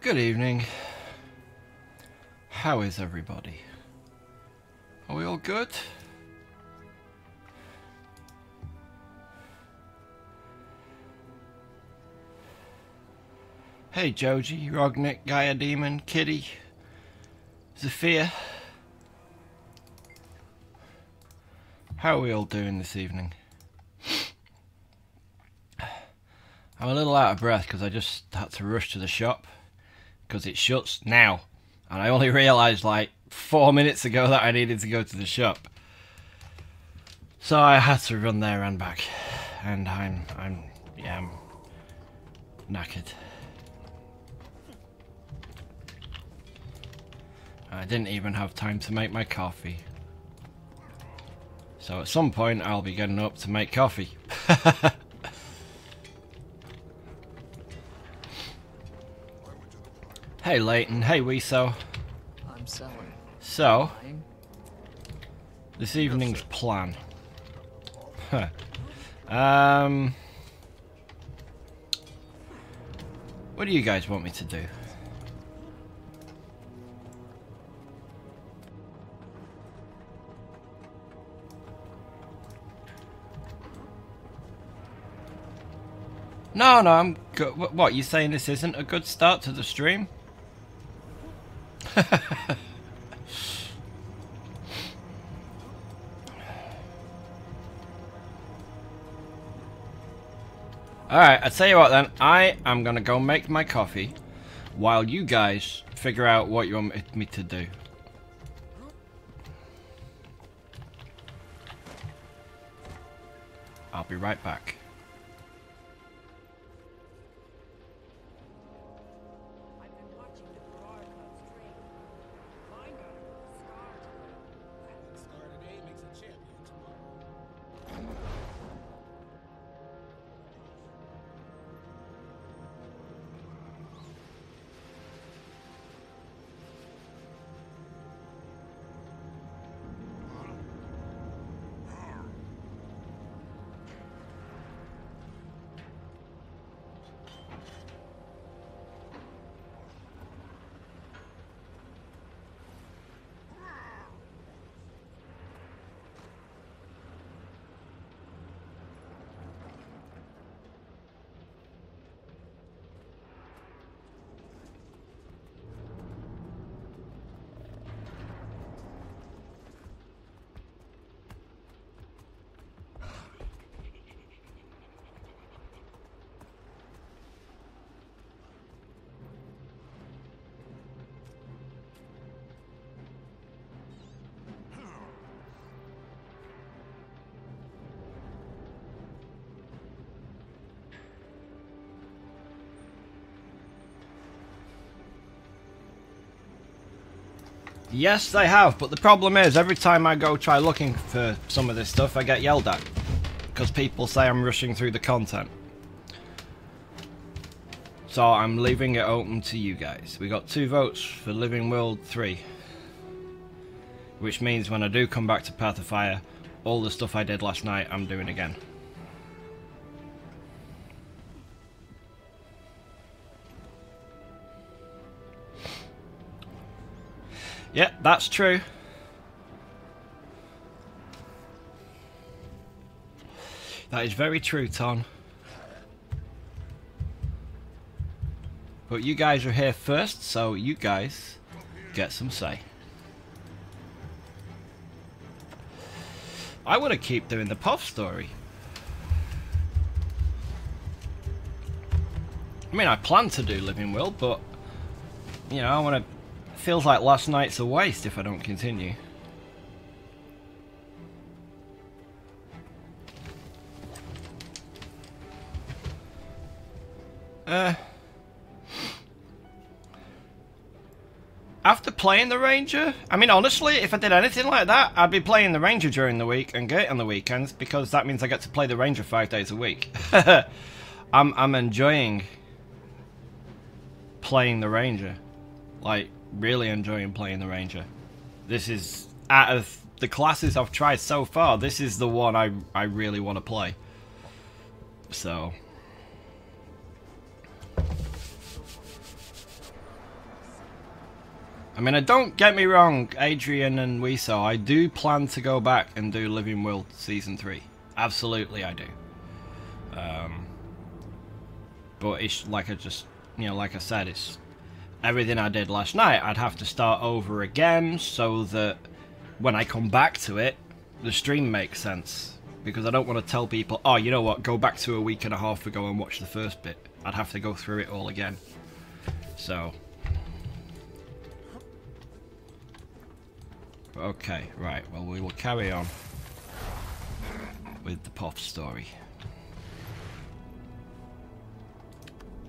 Good evening. How is everybody? Are we all good? Hey Joji, Rognik, Gaia Demon, Kitty, Zafia. How are we all doing this evening? I'm a little out of breath because I just had to rush to the shop because it shuts now, and I only realised like 4 minutes ago that I needed to go to the shop, so I had to run there and back, and I'm knackered. I didn't even have time to make my coffee, so at some point I'll be getting up to make coffee. Hey Leighton, hey Weeso. I'm selling. So, this evening's plan. What do you guys want me to do? No, I'm good. What, you saying this isn't a good start to the stream? Alright, I tell you what then, I am gonna go make my coffee while you guys figure out what you want me to do. I'll be right back. Yes, they have, but the problem is every time I go try looking for some of this stuff, I get yelled at because people say I'm rushing through the content. So I'm leaving it open to you guys. We got 2 votes for Living World 3, which means when I do come back to Path of Fire, all the stuff I did last night I'm doing again. Yeah, that's true. That is very true, Ton. But you guys are here first, so you guys get some say. I want to keep doing the POV story. I mean, I plan to do Living Will, but you know, I want to. Feels like last night's a waste if I don't continue. After playing the Ranger, I mean honestly, if I did anything like that, I'd be playing the Ranger during the week and Girt on the weekends, because that means I get to play the Ranger 5 days a week. I'm enjoying playing the Ranger. Like, really enjoying playing the Ranger. This is, out of the classes I've tried so far, this is the one I really want to play. So I mean, don't get me wrong, Adrian and Weso, I do plan to go back and do Living World Season 3. Absolutely I do. But it's like like I said, it's everything I did last night, I'd have to start over again so that when I come back to it, the stream makes sense. Because I don't want to tell people, oh, you know what, go back to a week and a half ago and watch the first bit. I'd have to go through it all again. So. Okay, right, well, we will carry on with the Poth story.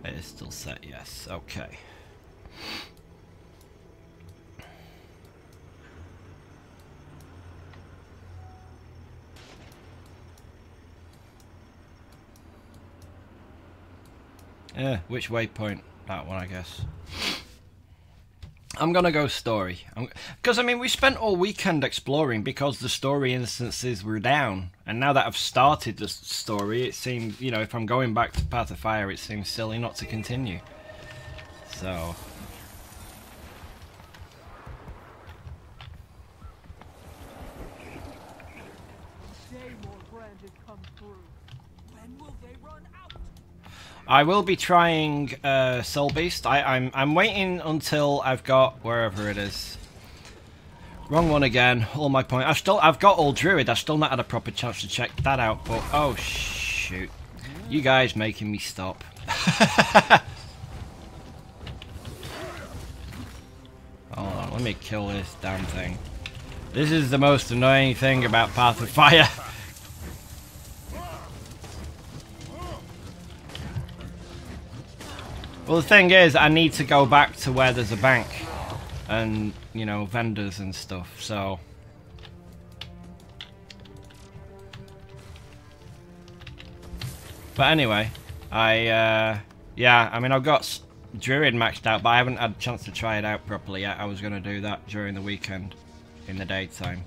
It is still set, yes, okay. Which waypoint? That one, I guess. I'm gonna go story. Because, I mean, we spent all weekend exploring because the story instances were down. And now that I've started the story, it seems, you know, if I'm going back to Path of Fire, it seems silly not to continue. So. I will be trying Soul Beast. I'm waiting until I've got wherever it is. Wrong one again. All my point. I've got all Druid. I've still not had a proper chance to check that out. But oh shoot, you guys making me stop. Hold on, let me kill this damn thing. This is the most annoying thing about Path of Fire. Well, the thing is, I need to go back to where there's a bank and, you know, vendors and stuff, so. But anyway, yeah, I mean, I've got Druid maxed out, but I haven't had a chance to try it out properly yet. I was going to do that during the weekend in the daytime.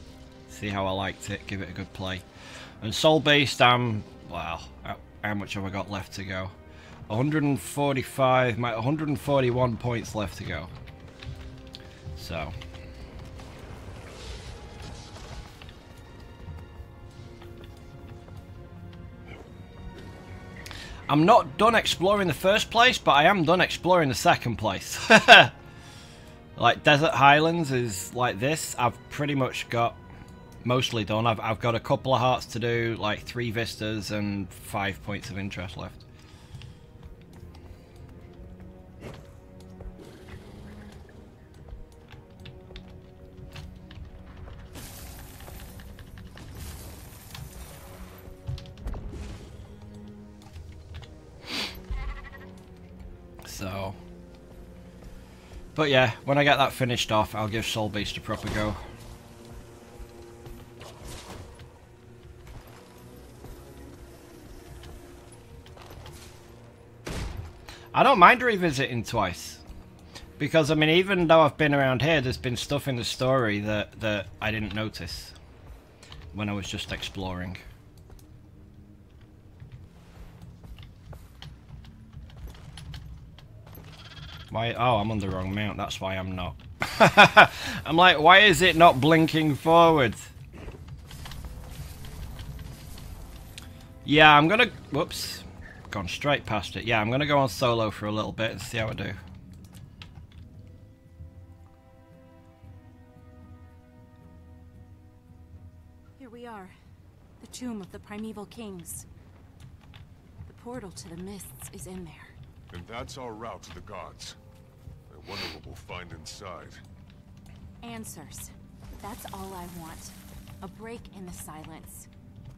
See how I liked it, give it a good play. And Soul Beast, wow, how much have I got left to go? 145, 141 points left to go. So. I'm not done exploring the first place, but I am done exploring the second place. Like Desert Highlands is like this. I've pretty much got mostly done. I've got a couple of hearts to do, like 3 vistas and 5 points of interest left. So, but yeah, when I get that finished off, I'll give Soul Beast a proper go. I don't mind revisiting twice, because I mean, even though I've been around here, there's been stuff in the story that I didn't notice when I was just exploring. Why? Oh, I'm on the wrong mount. That's why I'm not. I'm like, why is it not blinking forward? Yeah, I'm gonna... Whoops. Gone straight past it. Yeah, I'm gonna go on solo for a little bit and see how I do. Here we are. The tomb of the primeval kings. The portal to the mists is in there. And that's our route to the gods. I wonder what we'll find inside. Answers. That's all I want. A break in the silence.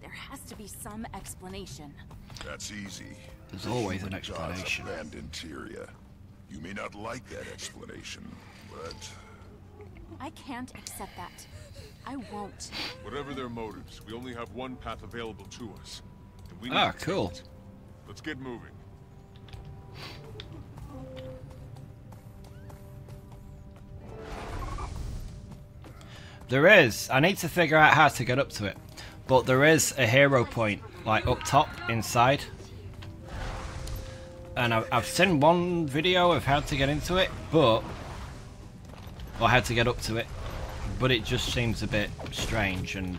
There has to be some explanation. That's easy. There's always an explanation. God's abandoned Tyria. You may not like that explanation, but... I can't accept that. I won't. Whatever their motives, we only have one path available to us. And we need to cool. take it. Let's get moving. There is. I need to figure out how to get up to it. But there is a hero point, like up top, inside. And I've seen one video of how to get into it, but or how to get up to it, but it just seems a bit strange and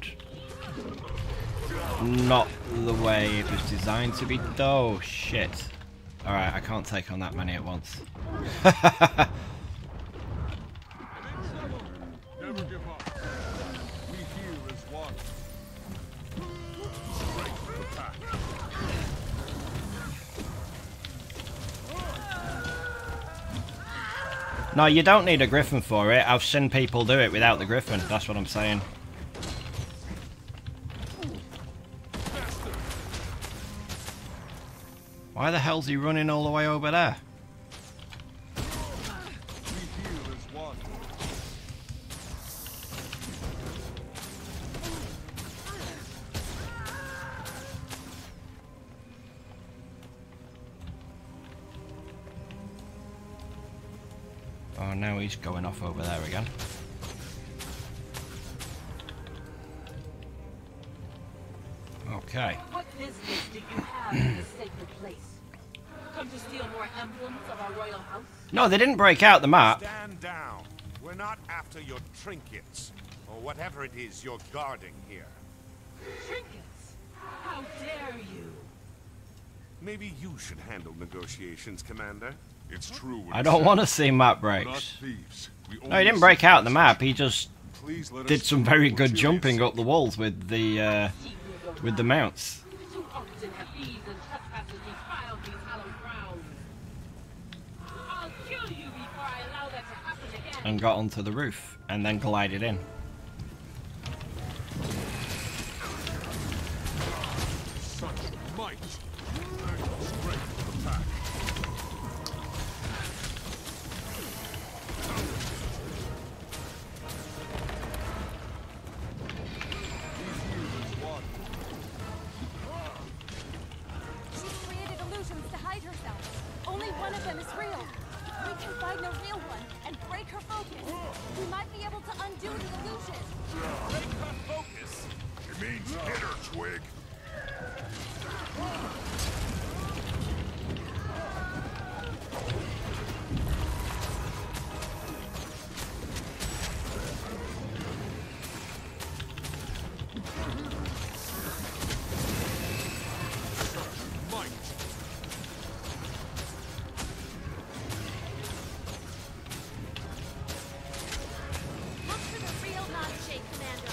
not the way it was designed to be. Oh shit. Alright, I can't take on that many at once. Never give up. We here as one. Break the pack. No, you don't need a griffin for it. I've seen people do it without the griffin. That's what I'm saying. Why the hell's he running all the way over there? We here as one. Oh, now he's going off over there again. Okay. What business do you have in this sacred place? Come to steal more emblems of our royal house? No, they didn't break out the map. Stand down. We're not after your trinkets, or whatever it is you're guarding here. Trinkets? How dare you? Maybe you should handle negotiations, Commander. It's true. I don't want to see map We're not breaks. thieves. We No, he only didn't break seek out the justice. map. He just Please let did us some do very what good you jumping say. up the walls with the mounts. Too often have thieves and trespassers defiled these hallowed grounds. I'll kill you before I allow that to happen again. And got onto the roof and then glided in. Such might. Break the pack. She's created illusions to hide herself. Only one of them is real. We can find the real one and break her focus. We might be able to undo the illusion. Break her focus. It means hit her, Twig. Might. Look for the real non-shade, Commander.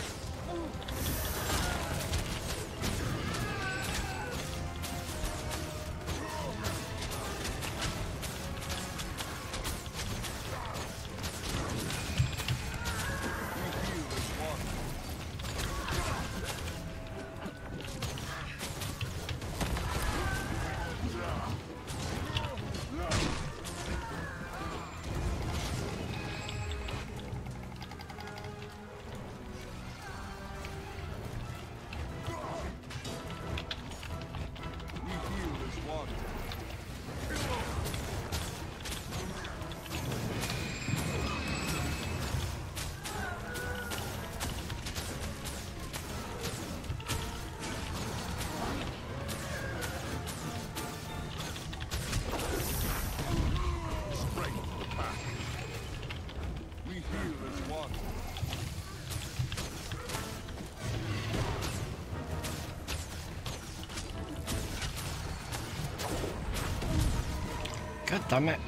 God damn it.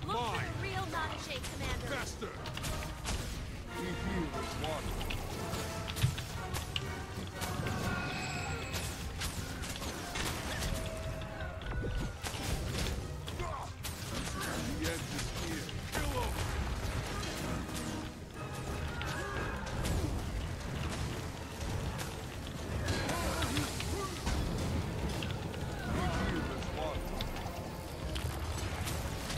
Look for the real non-shade, Commander. Faster. We here as one. The end is here. Kill him.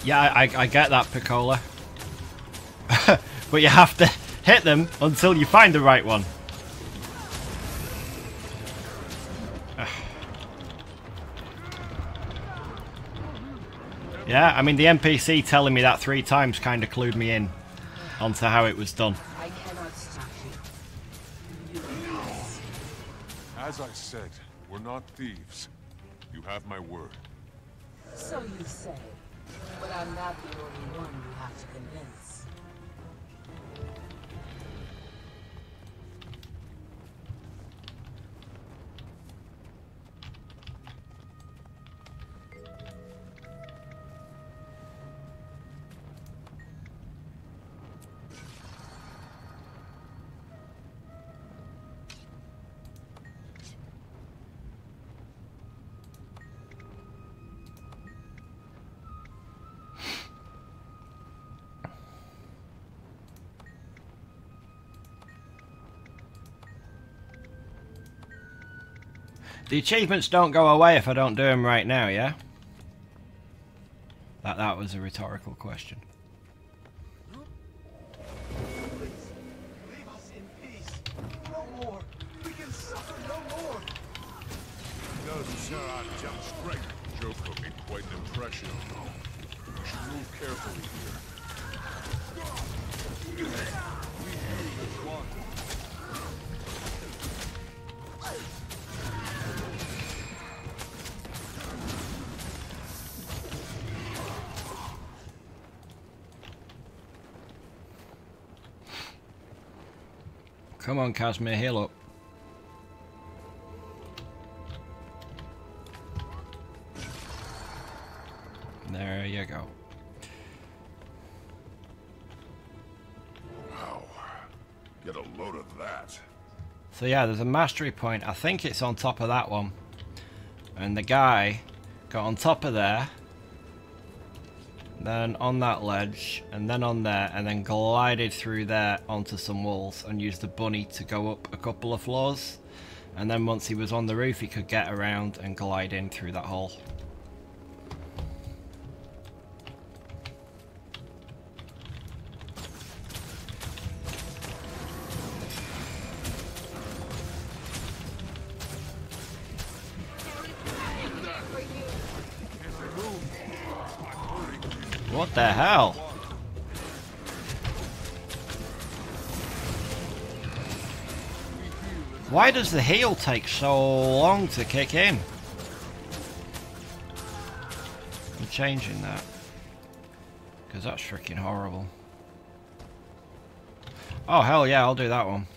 Yeah, I get that, Piccola. But you have to hit them until you find the right one. Yeah, I mean the NPC telling me that 3 times kind of clued me in onto how it was done. I cannot stop you. You As I said, we're not thieves. You have my word. So you say. But I'm not the only one you have to convince. The achievements don't go away if I don't do them right now, yeah? That was a rhetorical question. Please, leave us in peace. No more. We can suffer no more. Those Charr jump straight. Joko made quite an impression. We should move carefully here. We do as one. Come on, Casimir, heal up. There you go. Wow. Get a load of that. So yeah, there's a mastery point. I think it's on top of that one. And the guy got on top of there, then on that ledge, and then on there, and then glided through there onto some walls and used the bunny to go up a couple of floors. And then once he was on the roof, he could get around and glide in through that hole. What the hell? Why does the heal take so long to kick in? I'm changing that, because that's freaking horrible. Oh hell yeah, I'll do that one.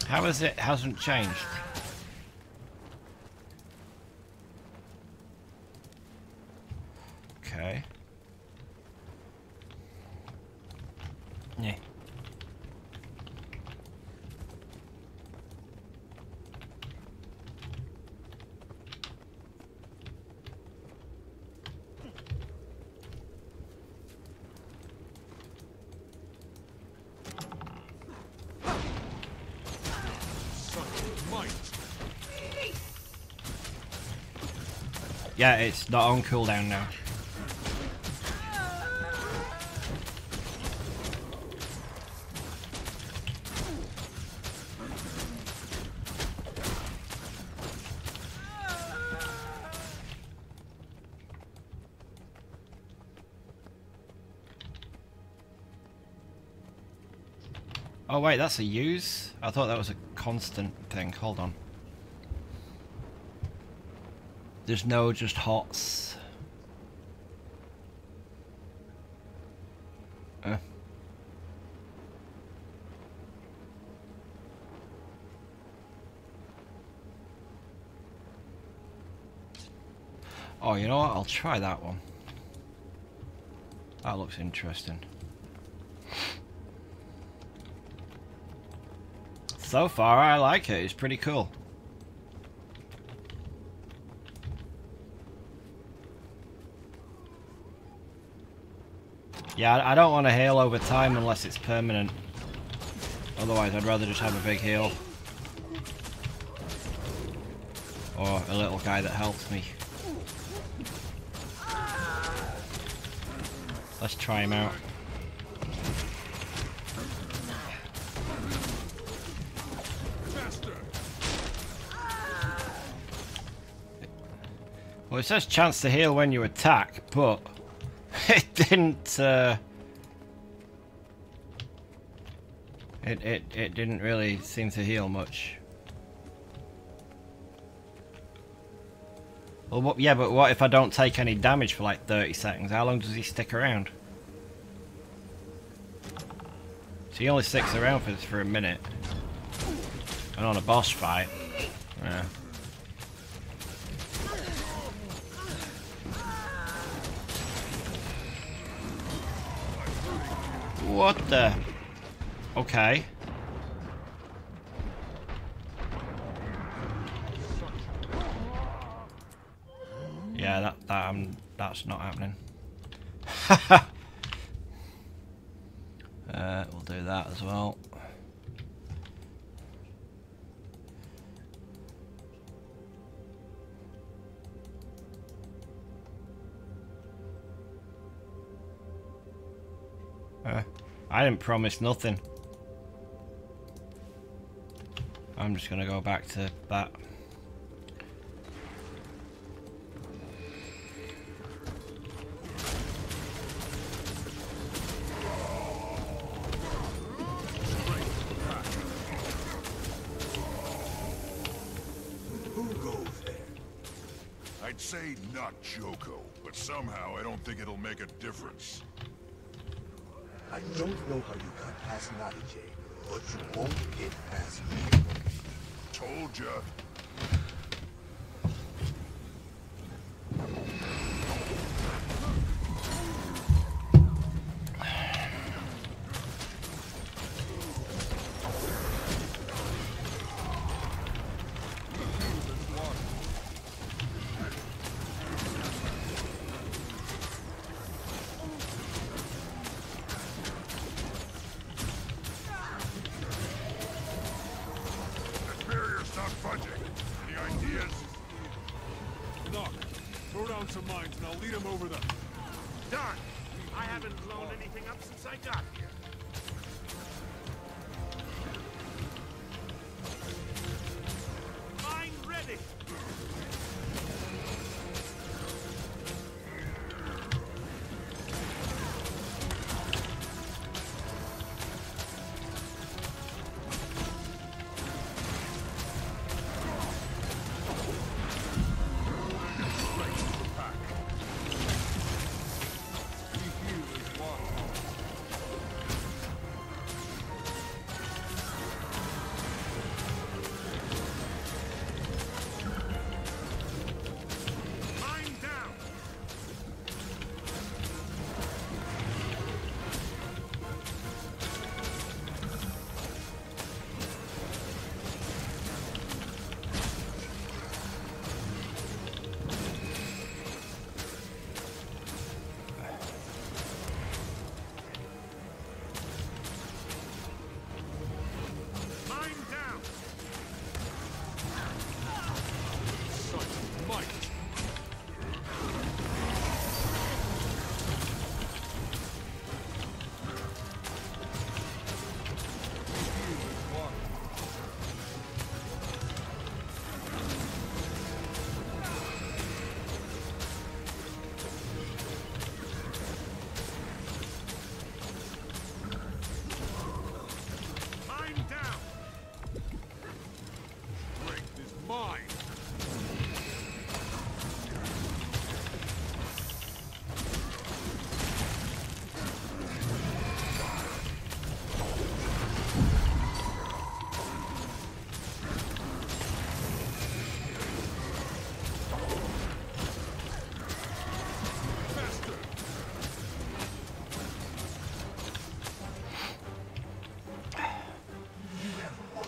How is it hasn't changed? Okay. Yeah. Yeah, it's not on cooldown now. Oh wait, that's a use? I thought that was a constant thing. Hold on. There's no just hots. Oh, you know what? I'll try that one. That looks interesting. So far, I like it. It's pretty cool. Yeah, I don't want to heal over time unless it's permanent. Otherwise, I'd rather just have a big heal. or a little guy that helped me. Let's try him out. Well, it says chance to heal when you attack, but it didn't. It didn't really seem to heal much. Well, yeah, but what if I don't take any damage for like 30 seconds? How long does he stick around? So he only sticks around for a minute. And on a boss fight, yeah. What the? Okay. Yeah, that's not happening. We'll do that as well. I didn't promise nothing. I'm just gonna go back to that. Who goes there? I'd say not Joko, but somehow I don't think it'll make a difference. I don't know how you got past Noddy, but you won't get past me. Told ya. Some mines, and I'll lead them over them. Done. I haven't blown anything up since I got here. Mine ready.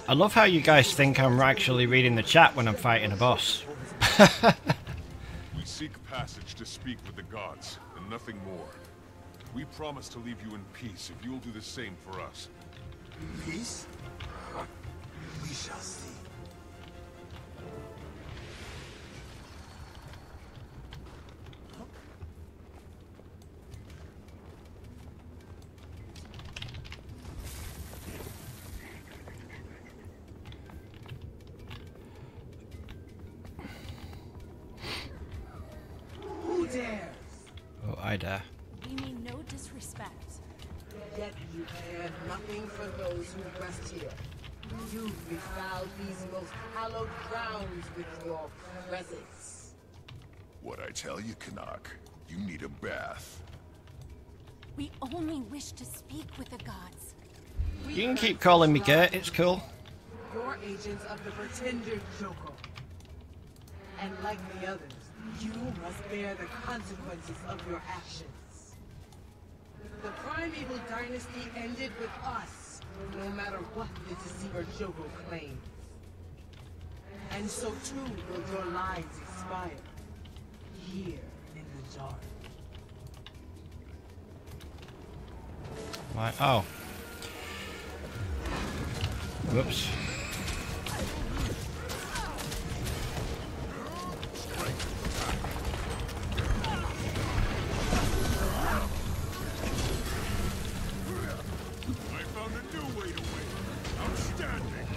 I love how you guys think I'm actually reading the chat when I'm fighting a boss. We seek passage to speak with the gods, and nothing more. We promise to leave you in peace if you'll do the same for us. Peace? We shall see. dares? Oh, I dare. We mean no disrespect. Yet you care nothing for those who rest here. You befoul these most hallowed grounds with your presence. What I tell you, Canuck, you need a bath. We only wish to speak with the gods. You can keep calling me Girt, it's cool. You're agents of the pretender Joko. And like the others, you must bear the consequences of your actions. The primeval dynasty ended with us, no matter what the deceiver Joko claims. And so too will your lives expire, here in the dark. Right, oh. Whoops. I found a new way to win. Outstanding.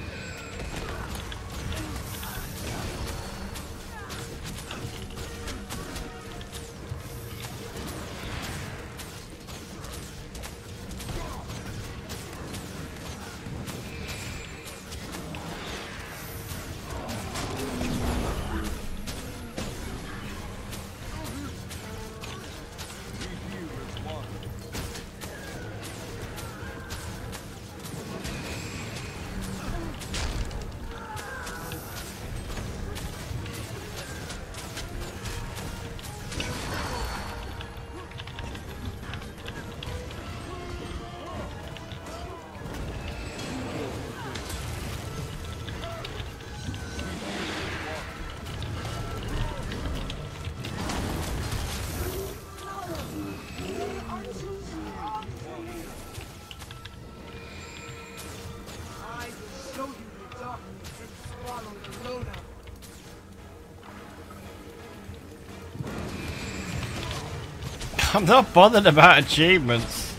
I'm not bothered about achievements.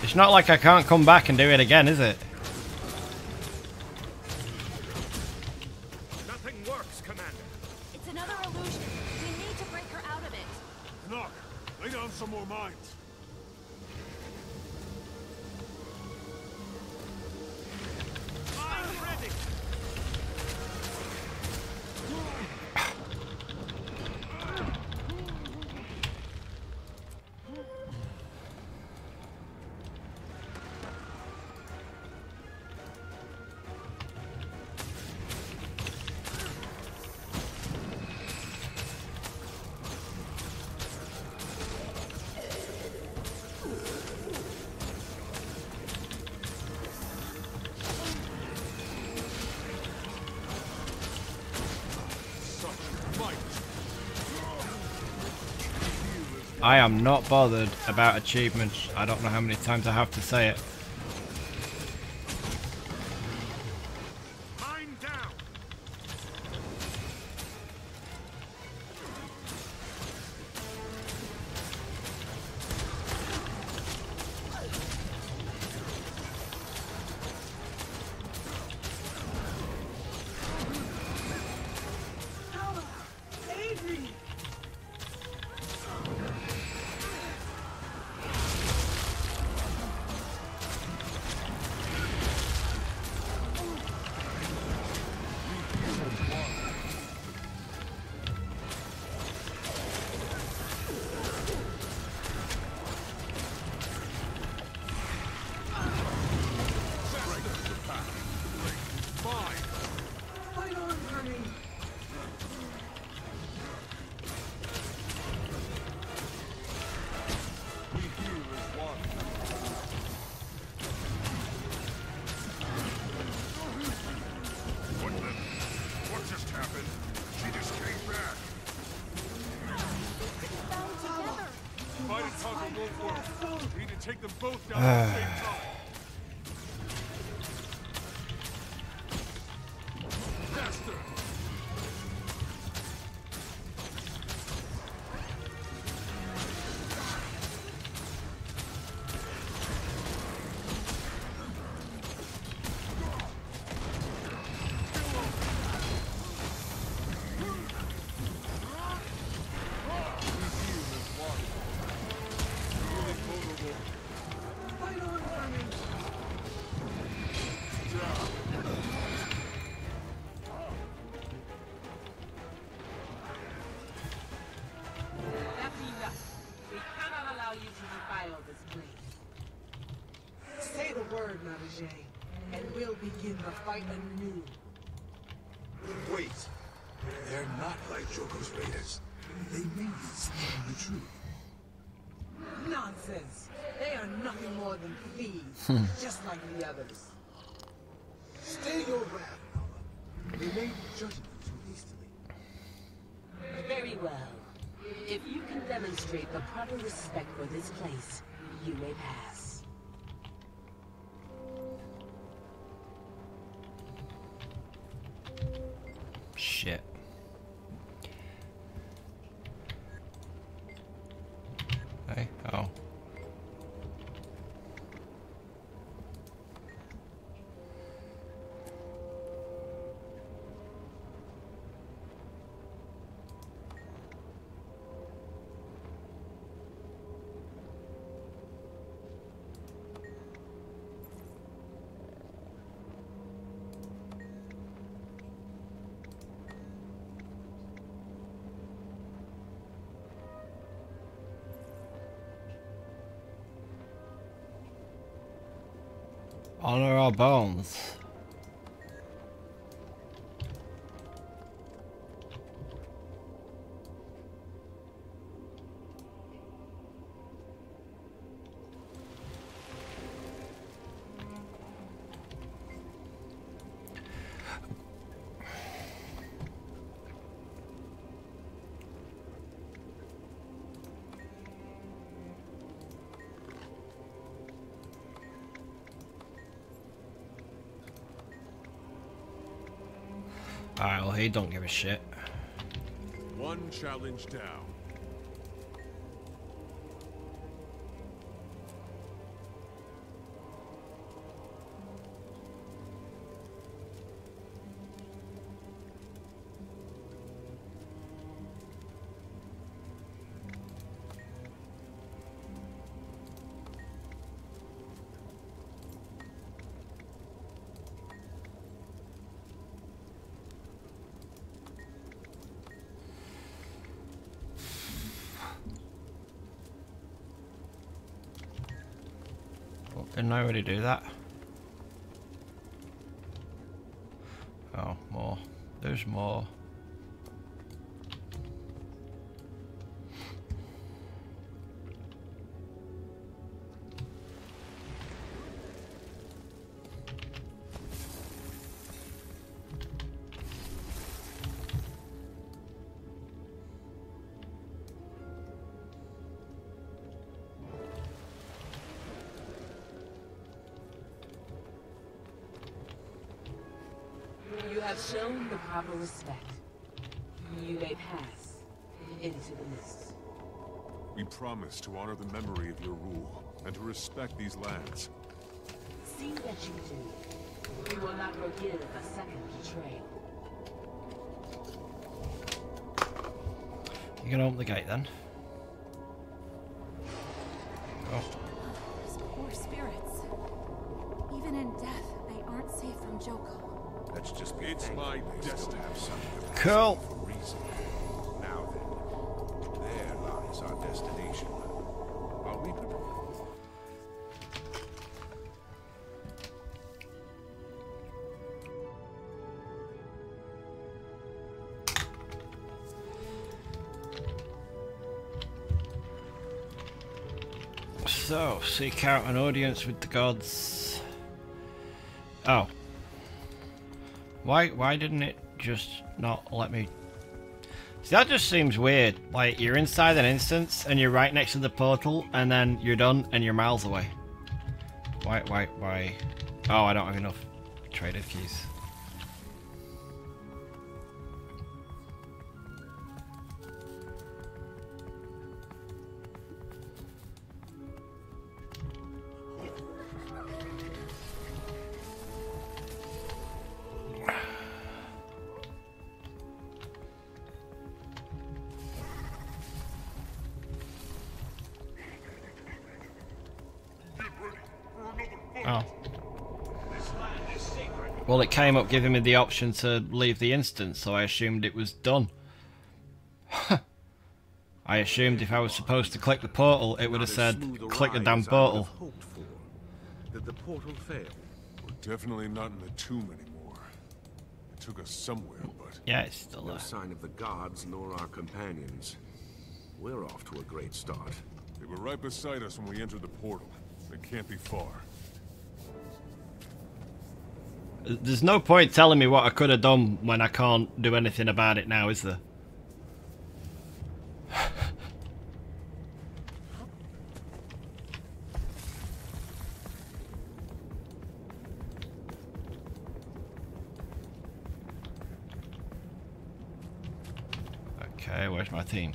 It's not like I can't come back and do it again, is it? Nothing works, Commander. It's another illusion. We need to break her out of it. Knock. Lay down some more mines. I'm ready. I am not bothered about achievements. I don't know how many times I have to say it. Mine down. What just happened? She just came back. Bound together. Fight and conquer won't work. We need to take them both down at the same time. Faster! Jay, and we'll begin the fight anew. Wait. They're not like Joko's raiders. They may be speaking the truth. Nonsense! They are nothing more than thieves, just like the others. Stay your ground, Nala. They may be judging you too hastily. Very well. If you can demonstrate the proper respect for this place, you may pass. Shit. Hey, oh. Honor our bones. Alright, well, he don't give a shit. One challenge down. Didn't I already do that? Oh, more. There's more. You have shown the proper respect. You may pass into the mists. We promise to honor the memory of your rule and to respect these lands. See that you do. We will not forgive a second betrayal. You can open the gate then. Oh. Those poor spirits. Even in death, they aren't safe from Joko. Let's just be It's thankful my they still destiny. have some capacity Cool. for reason. Now then, there lies our destination. Are we prepared? So, seek out an audience with the gods. Oh. Why didn't it just not let me... See, that just seems weird. Like, you're inside an instance, and you're right next to the portal, and then you're done, and you're miles away. Why? Oh, I don't have enough traded keys. Oh. Well, it came up giving me the option to leave the instance, so I assumed it was done. I assumed if I was supposed to click the portal, it would have said, click the damn portal. Did the portal fail? Definitely not in the tomb anymore. It took us somewhere, but... Yeah, it's still No there. sign of the gods nor our companions. We're off to a great start. They were right beside us when we entered the portal. They can't be far. There's no point telling me what I could have done when I can't do anything about it now, is there? Okay, where's my team?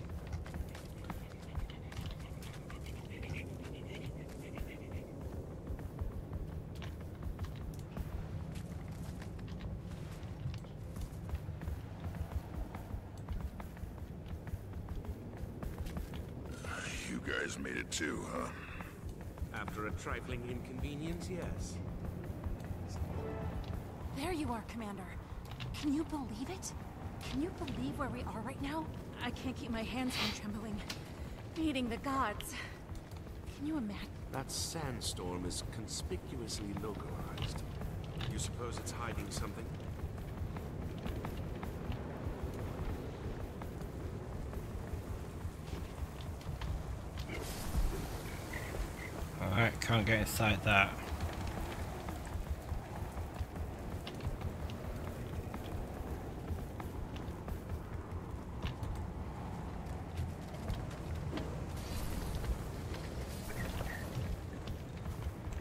You guys made it too, huh? After a trifling inconvenience, yes. There you are, Commander. Can you believe it? Can you believe where we are right now? I can't keep my hands from trembling. Meeting the gods. Can you imagine? That sandstorm is conspicuously localized. You suppose it's hiding something? Alright, can't get inside that.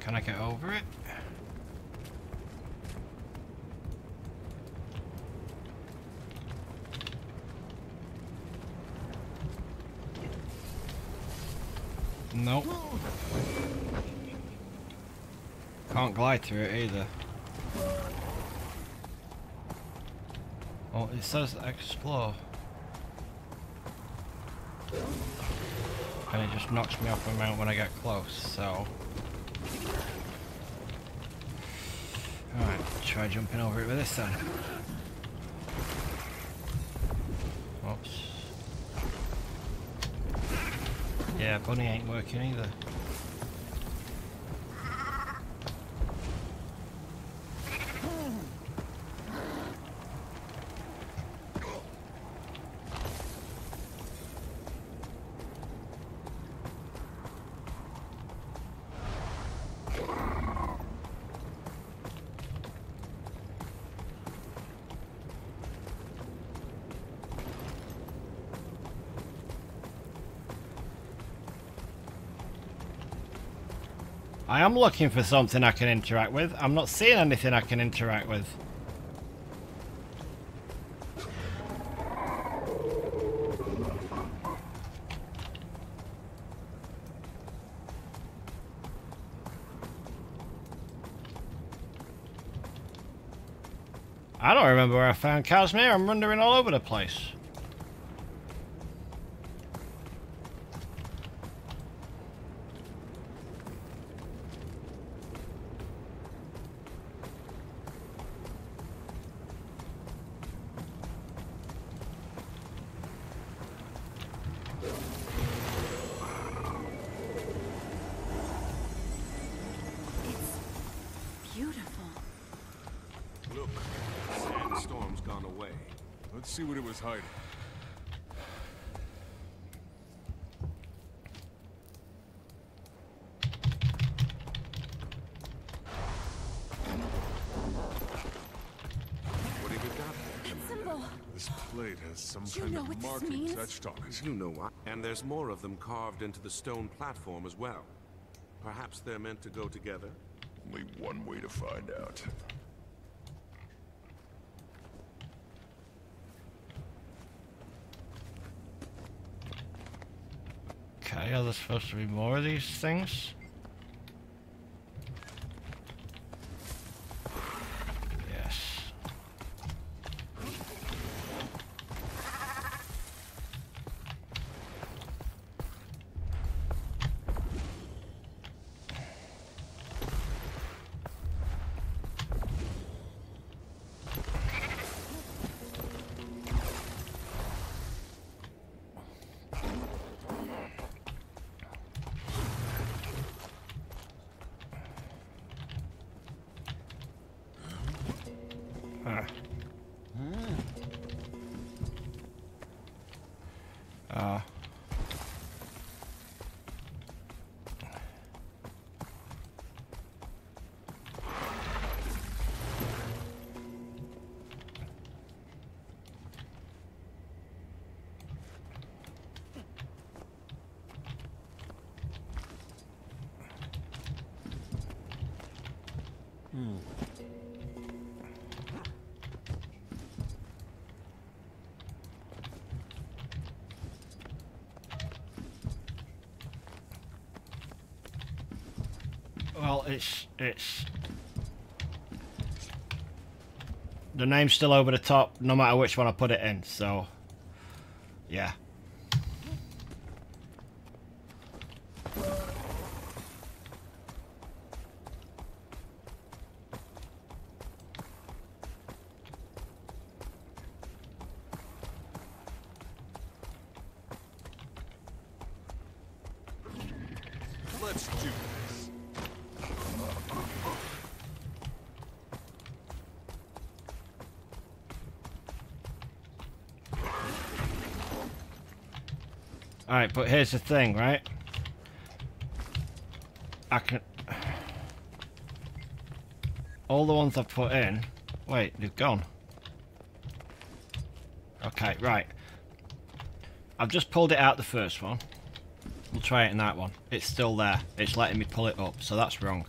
Can I get over it? Nope. Can't glide through it either. Oh, it says explore. And it just knocks me off the mount when I get close, so... Alright, try jumping over it with this then. Oops. Yeah, bunny ain't working either. I am looking for something I can interact with. I'm not seeing anything I can interact with. I don't remember where I found Casimir. I'm wandering all over the place. Look, the sandstorm's gone away. Let's see what it was hiding. What have you got there, Symbol. This plate has some Do you kind know of what this markings means? etched on it. You know what? And there's more of them carved into the stone platform as well. Perhaps they're meant to go together? Only one way to find out. Okay, are there supposed to be more of these things? Yes. Well, it's the name's still over the top, no matter which one I put it in. So, yeah. Let's do this. Alright, but here's the thing, right? I can... All the ones I've put in... Wait, they've gone. Okay, right. I've just pulled it out the first one. We'll try it in that one. It's still there. It's letting me pull it up, so that's wrong.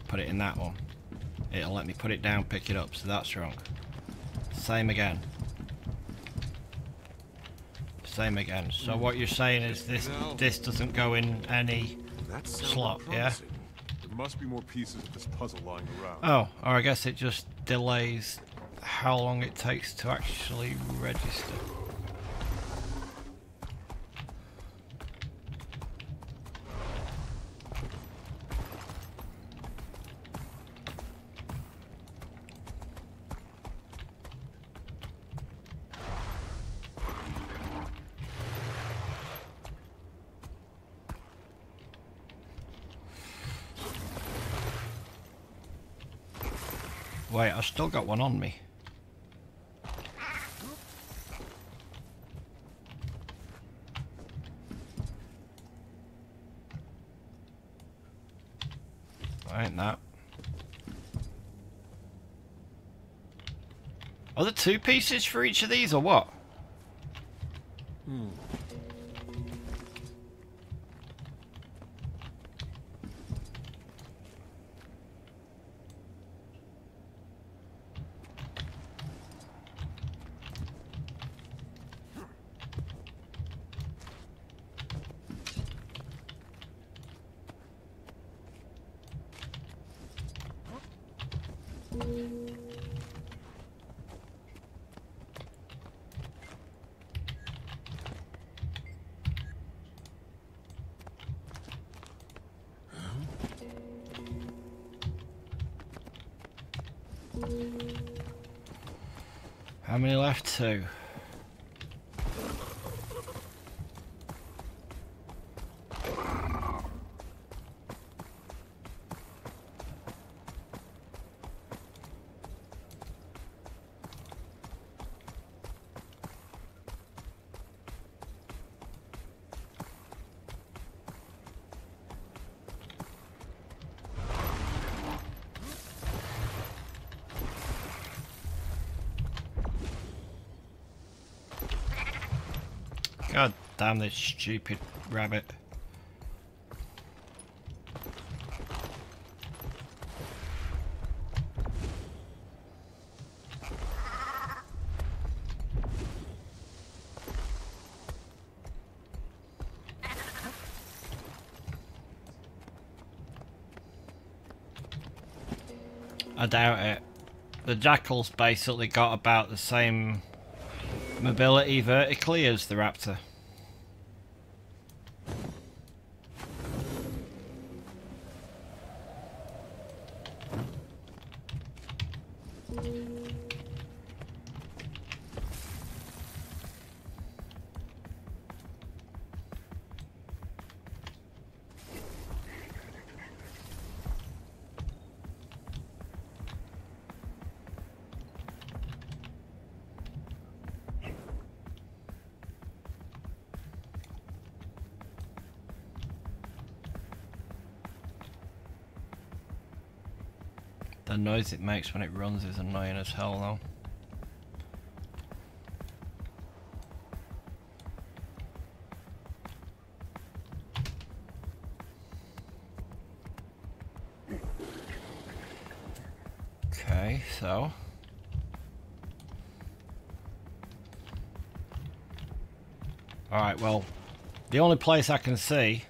Put it in that one. It'll let me put it down, pick it up, so that's wrong. Same again. Same again. So what you're saying is this doesn't go in any slot, yeah? There must be more pieces of this puzzle lying around. Oh, or I guess it just delays how long it takes to actually register. Wait, I've still got one on me. Ain't that. Are there 2 pieces for each of these or what? How many left? 2. God damn this stupid rabbit. I doubt it. The jackal's basically got about the same mobility vertically as the raptor. The noise it makes when it runs is annoying as hell though. Okay, so alright, well, the only place I can see,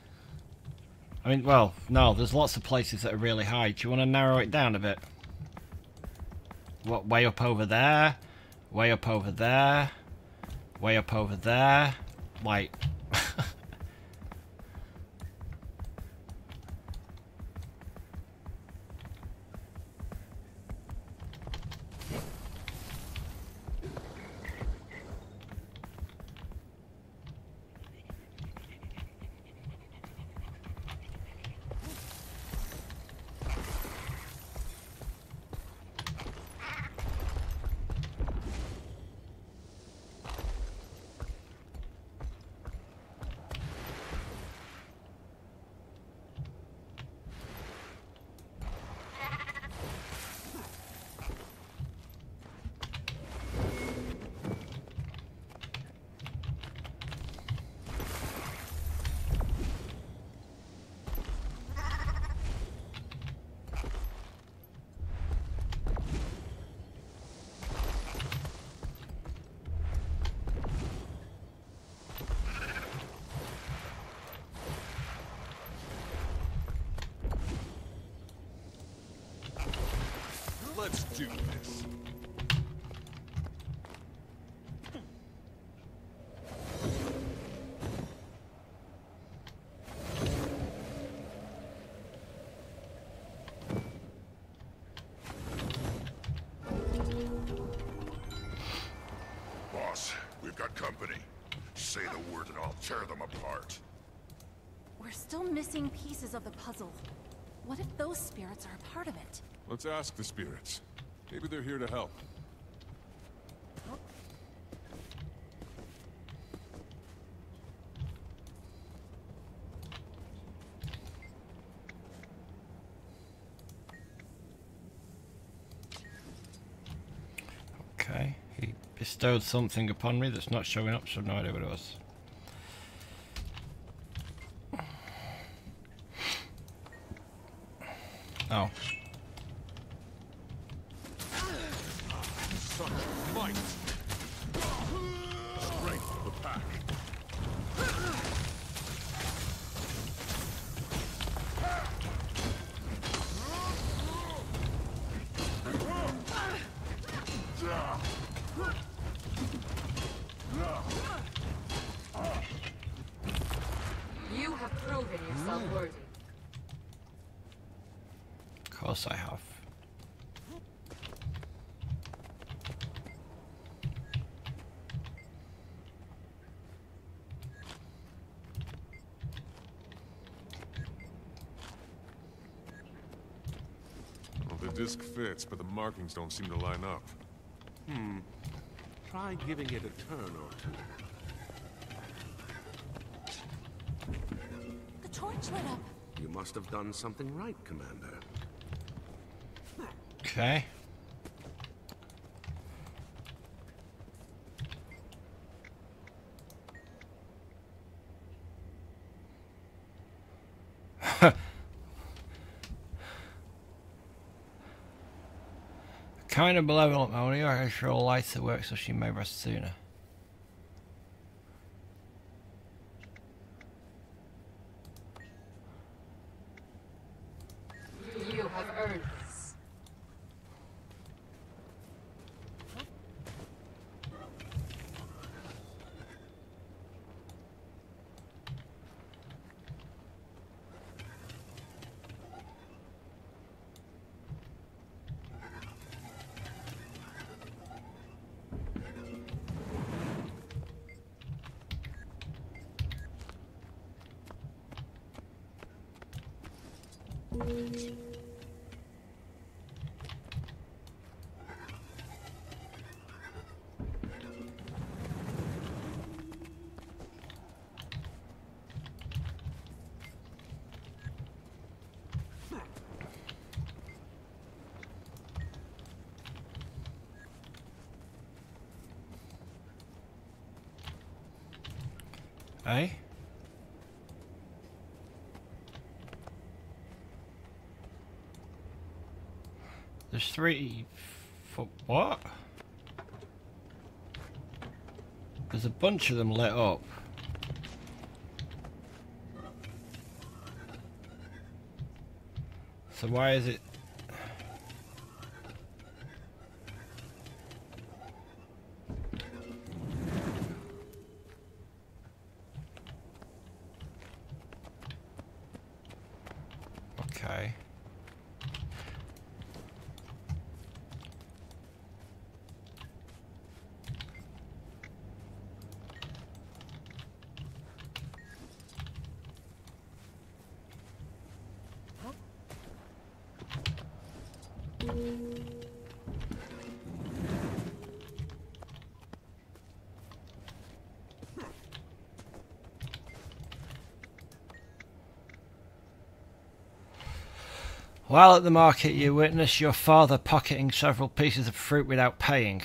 I mean, well, no, there's lots of places that are really high. Do you want to narrow it down a bit? What, way up over there? Way up over there? Way up over there? Like... Let's do this. Boss, we've got company. Say the word and I'll tear them apart. We're still missing pieces of the puzzle. What if those spirits are a part of it? Let's ask the spirits. Maybe they're here to help. Okay, he bestowed something upon me that's not showing up, so no idea what it was. Oh. Such might! Strength of the pack. You have proven yourself worthy. Of course I have. Well, the disc fits, but the markings don't seem to line up. Try giving it a turn or two. The torch lit up. You must have done something right, Commander. Okay. Kind of malevolent, Moni. I sure all lights at work, so she may rest sooner. You have earned this. Eh? There's 3 for what? There's a bunch of them lit up. So why is it? Okay. While at the market, you witness your father pocketing several pieces of fruit without paying.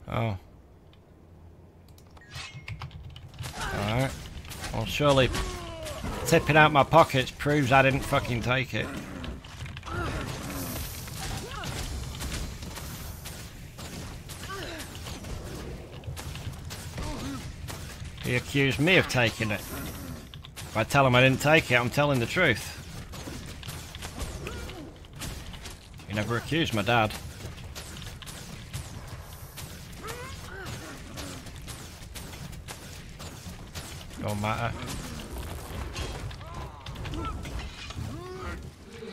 Oh. Alright. Well, surely tipping out my pockets proves I didn't fucking take it. He accused me of taking it. If I tell him I didn't take it, I'm telling the truth. He never accused my dad. Don't matter.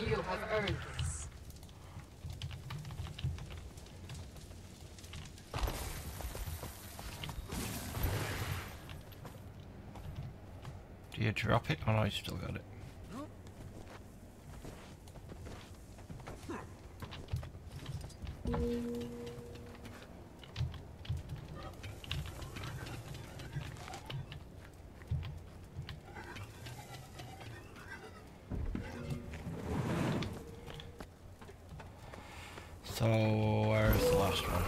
You have earned this. Do you drop it? Oh no, you still got it. So, where's the last one?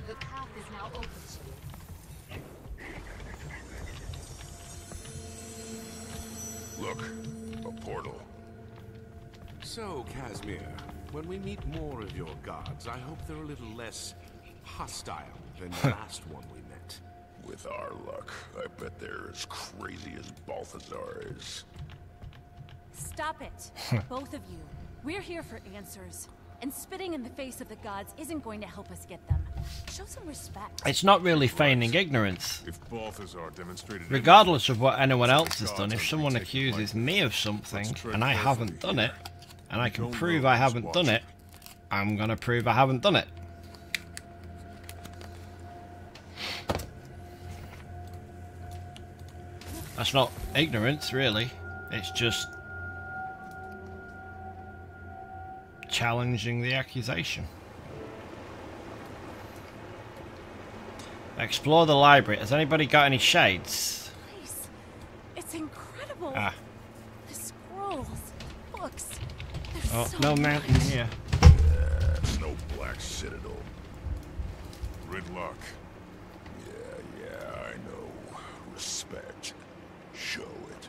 The path is now open to you. Look, a portal. So, Casimir, when we meet more of your gods, I hope they're a little less hostile than the last one we met. With our luck, I bet they're as crazy as Balthazar is. Stop it, both of you. We're here for answers. And spitting in the face of the gods isn't going to help us get them. Show some respect. It's not really feigning ignorance. If Balthazar demonstrated Regardless of what anyone else has done, if someone accuses me of something and I haven't done it, and I can prove I haven't done it, I'm gonna prove I haven't done it. That's not ignorance, really. It's just challenging the accusation. Explore the library. Has anybody got any shades? Nice. It's incredible. Ah. The scrolls, books. Oh, So no mountain much. here. There's no Black Citadel. Gridlock. Yeah, I know. Respect. Show it.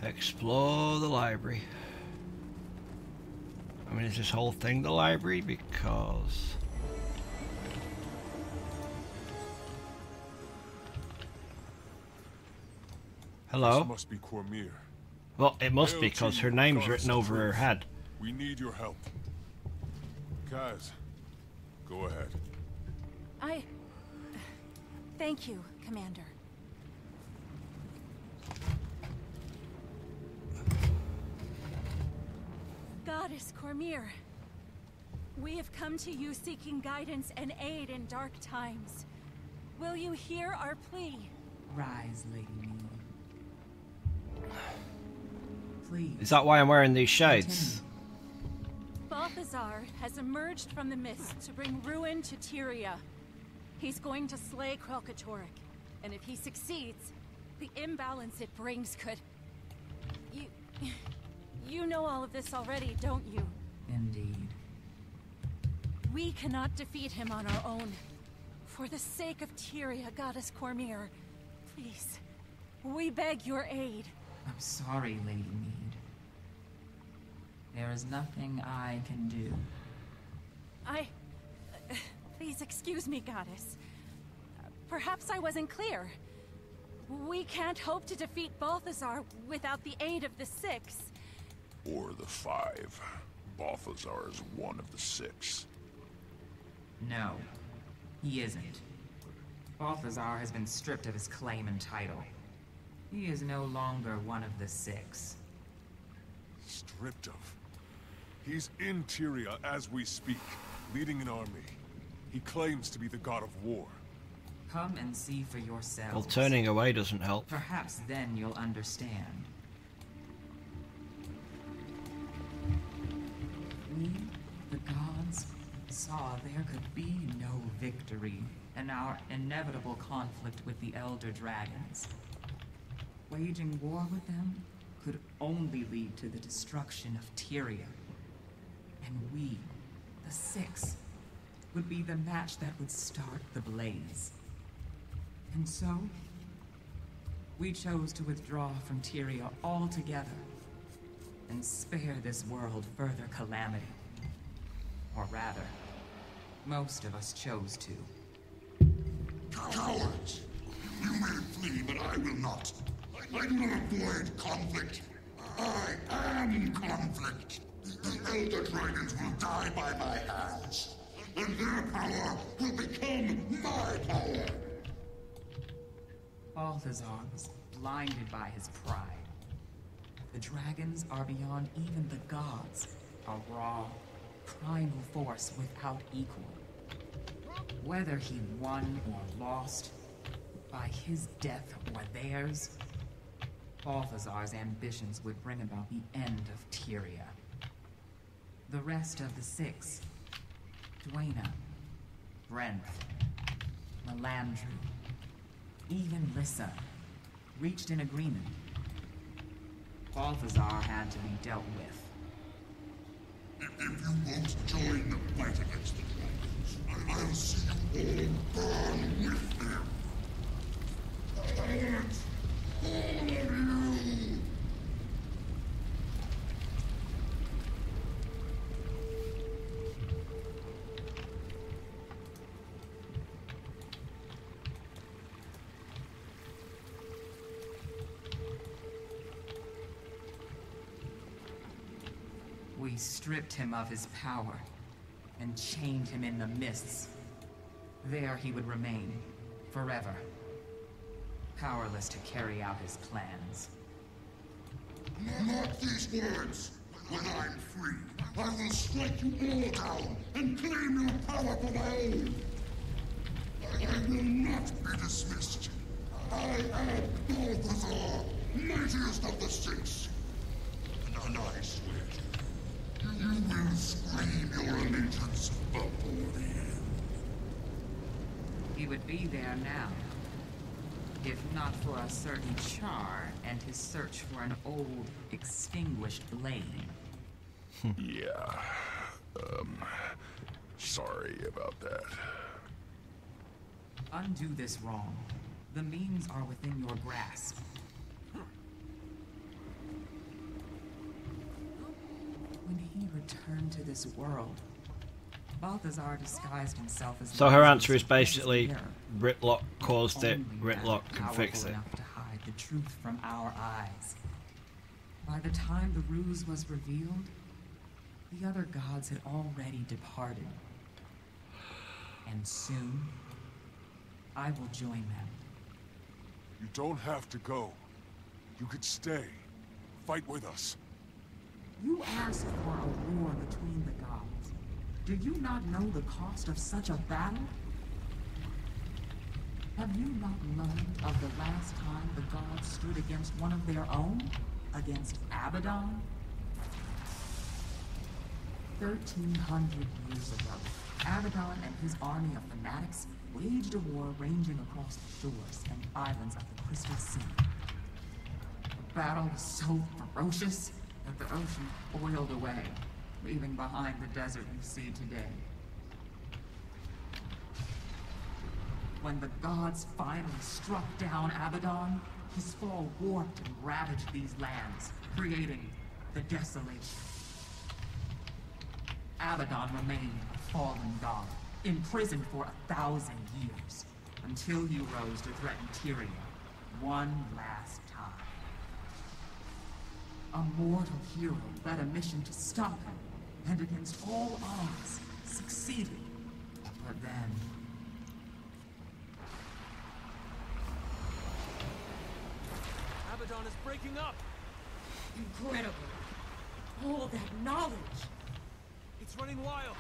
Explore the library. mean, is this whole thing the library? Because... Hello? This must be Cormier. Well, it must Hail be, to because you, her name's goddess written of over her truth. head. We need your help. Kaz, go ahead. Thank you, Commander. Goddess Cormier, we have come to you seeking guidance and aid in dark times. Will you hear our plea? Rise, Lady Mead. Please. Is that why I'm wearing these shades? Balthazar has emerged from the mist to bring ruin to Tyria. He's going to slay Krelkatorrik, and if he succeeds, the imbalance it brings could... You know all of this already, don't you? Indeed. We cannot defeat him on our own. For the sake of Tyria, Goddess Cormier, please, we beg your aid. I'm sorry, Lady Mead. There is nothing I can do. Please excuse me, Goddess. Perhaps I wasn't clear. We can't hope to defeat Balthazar without the aid of the Six. Or the 5. Balthazar is one of the 6. No, he isn't. Balthazar has been stripped of his claim and title. He is no longer one of the 6. Stripped of? He's in Tyria as we speak, leading an army. He claims to be the god of war. Come and see for yourselves. Well, turning away doesn't help. Perhaps then you'll understand. We, the gods, saw there could be no victory in our inevitable conflict with the Elder Dragons. Waging war with them could only lead to the destruction of Tyria. And we, the 6, would be the match that would start the blaze. And so, we chose to withdraw from Tyria altogether and spare this world further calamity. Or rather, most of us chose to. Cowards! You may flee, but I will not. I do not avoid conflict. I am conflict. The Elder Dragons will die by my hands, and their power will become my power. Balthazar was blinded by his pride. The dragons are beyond even the gods, a raw, primal force without equal. Whether he won or lost, by his death or theirs, Balthazar's ambitions would bring about the end of Tyria. The rest of the 6, Dwayna, Brent, Melandru, even Lissa, reached an agreement. Balthazar had to be dealt with. If you won't join the fight against the dragons, I'll see you all burn with them. All of you! We stripped him of his power and chained him in the mists. There he would remain, forever, powerless to carry out his plans. Mark these words. When I'm free, I will strike you all down and claim your power for my own. I will not be dismissed. I am Balthazar, mightiest of the 6. And I swear to you, you will scream your allegiance before the end. He would be there now, if not for a certain Charr and his search for an old, extinguished blade. Yeah. Sorry about that. Undo this wrong. The means are within your grasp. When he returned to this world, Balthazar disguised himself as... So her answer is basically, Ritlock caused it, Ritlock can fix it. Enough to hide the truth from our eyes. By the time the ruse was revealed, the other gods had already departed. And soon, I will join them. You don't have to go. You could stay. Fight with us. You asked for a war between the gods. Do you not know the cost of such a battle? Have you not learned of the last time the gods stood against one of their own? Against Abaddon? 1,300 years ago, Abaddon and his army of fanatics waged a war ranging across the shores and islands of the Crystal Sea. The battle was so ferocious that the ocean boiled away, leaving behind the desert you see today. When the gods finally struck down Abaddon, his fall warped and ravaged these lands, creating the desolation. Abaddon remained a fallen god, imprisoned for 1,000 years, until you rose to threaten Tyria one last time. A mortal hero led a mission to stop him, and against all odds, succeeded. But then... Abaddon is breaking up! Incredible. All that knowledge! It's running wild!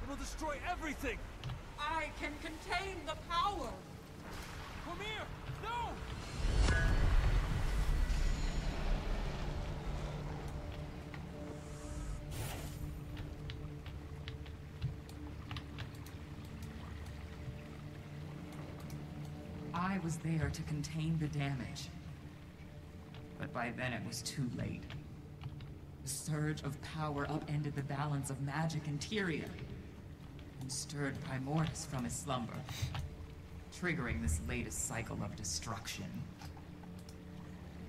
It will destroy everything! I can contain the power! Cormier! No! I was there to contain the damage. But by then it was too late. The surge of power upended the balance of magic in Tyria, and stirred Primordus from his slumber, triggering this latest cycle of destruction.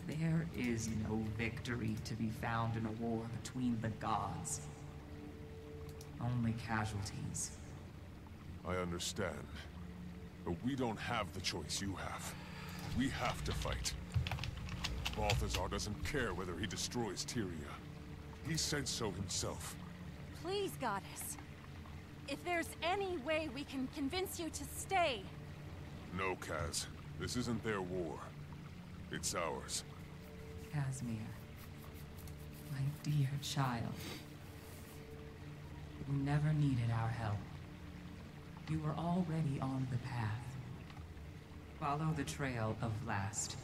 There is no victory to be found in a war between the gods. Only casualties. I understand. But we don't have the choice you have. We have to fight. Balthazar doesn't care whether he destroys Tyria. He said so himself. Please, Goddess. If there's any way we can convince you to stay... No, Kaz. This isn't their war. It's ours. Casimir, my dear child. You never needed our help. You were already on the path. Follow the trail of last.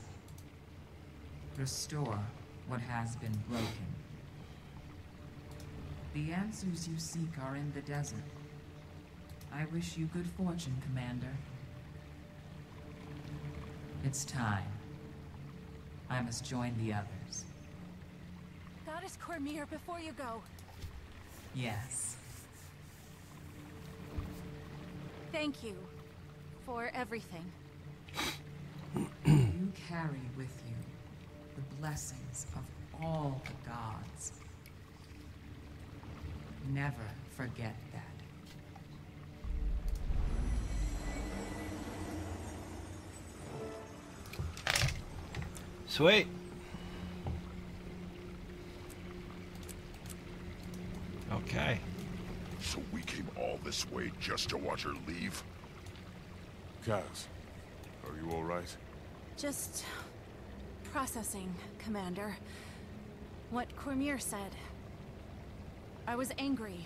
Restore what has been broken. The answers you seek are in the desert. I wish you good fortune, Commander. It's time. I must join the others. Goddess Cormier, before you go. Yes. Thank you for everything. You carry with you the blessings of all the gods. Never forget that. Sweet. Okay. So we came all this way just to watch her leave? Kaz, are you all right? Just... processing, Commander. What Cormier said. I was angry,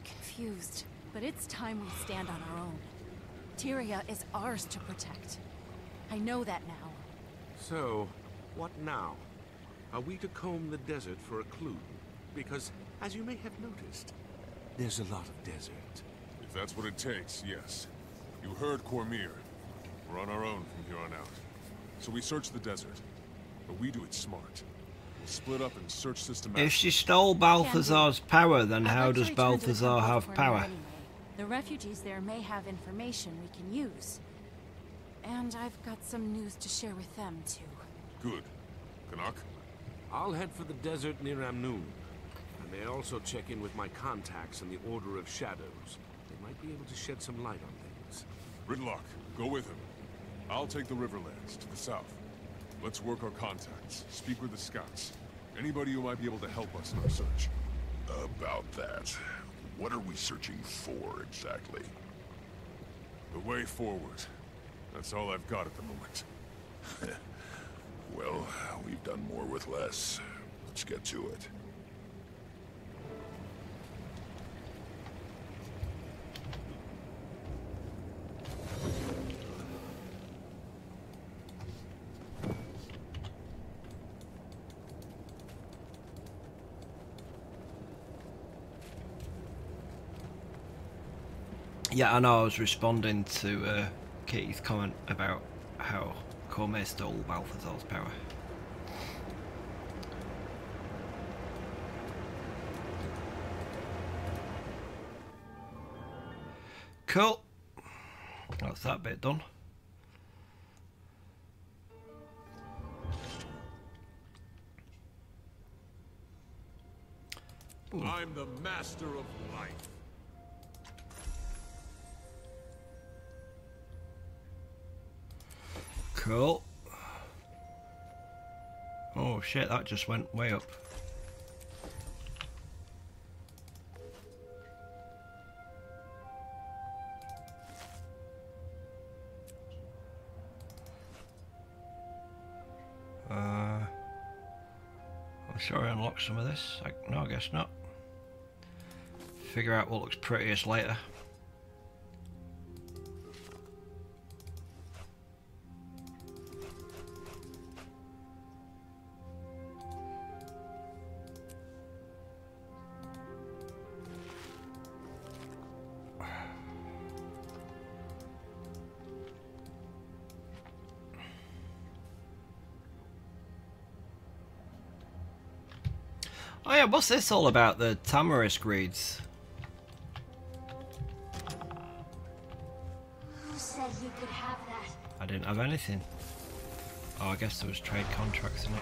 confused, but it's time we stand on our own. Tyria is ours to protect. I know that now. So, what now? Are we to comb the desert for a clue? Because, as you may have noticed, there's a lot of desert. If that's what it takes, yes. You heard Cormier. We're on our own from here on out. So we search the desert. But we do it smart. We'll split up and search systematically. If she stole Balthazar's power, then how does Balthazar have power? Anyway. The refugees there may have information we can use. And I've got some news to share with them, too. Good. Canuck? I'll head for the desert near Amnoon. I may also check in with my contacts in the Order of Shadows. They might be able to shed some light on things. Gridlock, go with him. I'll take the Riverlands to the south. Let's work our contacts, speak with the scouts. Anybody who might be able to help us in our search. About that, what are we searching for exactly? The way forward. That's all I've got at the moment. Well, we've done more with less. Let's get to it. Yeah, I know I was responding to Kitty's comment about how Cormier stole Balthazar's power. Cool. That's that bit done. Ooh. I'm the master of life. Cool. Oh shit, that just went way up. I'm sure I unlocked some of this. No, I guess not. Figure out what looks prettiest later. Oh yeah, what's this all about, the tamarisk reeds? Who said you could have that? I didn't have anything. Oh, I guess there was trade contracts in it.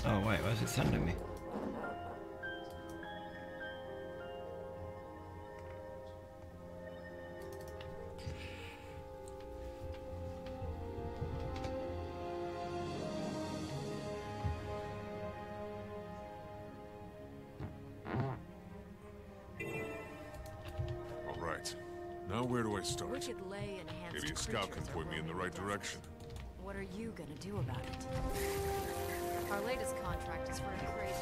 Oh wait, where's it sending me? All right. Now where do I start? Wicked lay enhanced Maybe a scout can creatures point are me in the roaming right direction. What are you gonna do about it? Our latest contract is for a crazy.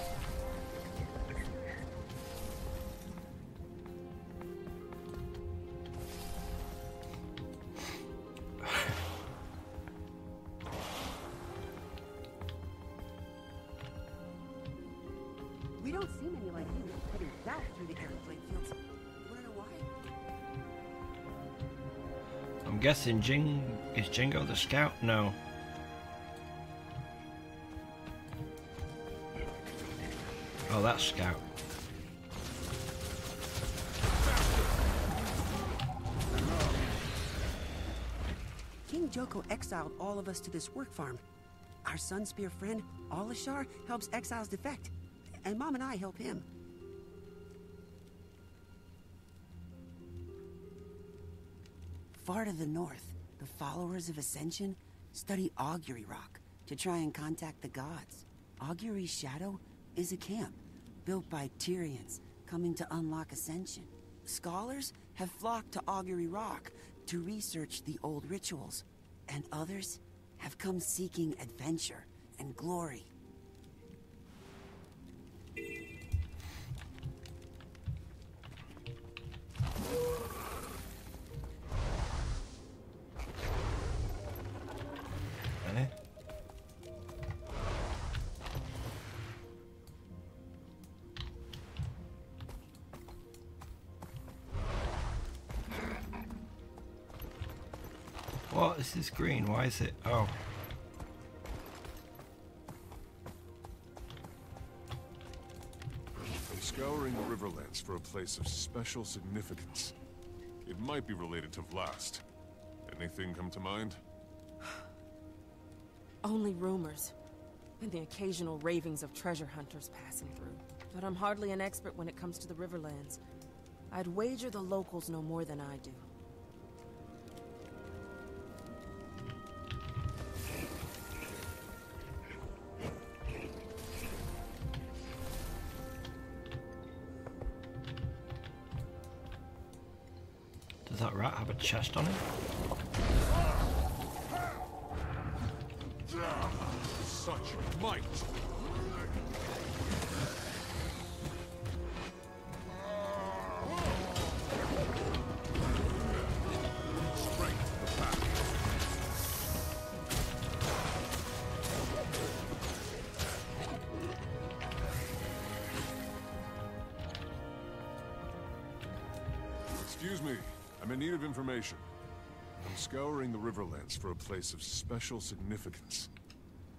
We don't see many like you heading south through the airplane fields. You wanna know why? I'm guessing is Jingo the scout? No. Oh, that's Scout. King Joko exiled all of us to this work farm. Our Sunspear friend, Alashar, helps exiles defect. And Mom and I help him. Far to the north, the followers of Ascension study Augury Rock to try and contact the gods. Augury's shadow is a camp built by Tyrians coming to unlock Ascension. Scholars have flocked to Augury Rock to research the old rituals, and others have come seeking adventure and glory. What? This is green. Why is it? Oh. I'm scouring the Riverlands for a place of special significance. It might be related to Vlast. Anything come to mind? Only rumors, and the occasional ravings of treasure hunters passing through. But I'm hardly an expert when it comes to the Riverlands. I'd wager the locals know more than I do. Does that rat have a chest on it? Such might! Strength of the pack. Excuse me, I'm in need of information. I'm scouring the Riverlands for a place of special significance.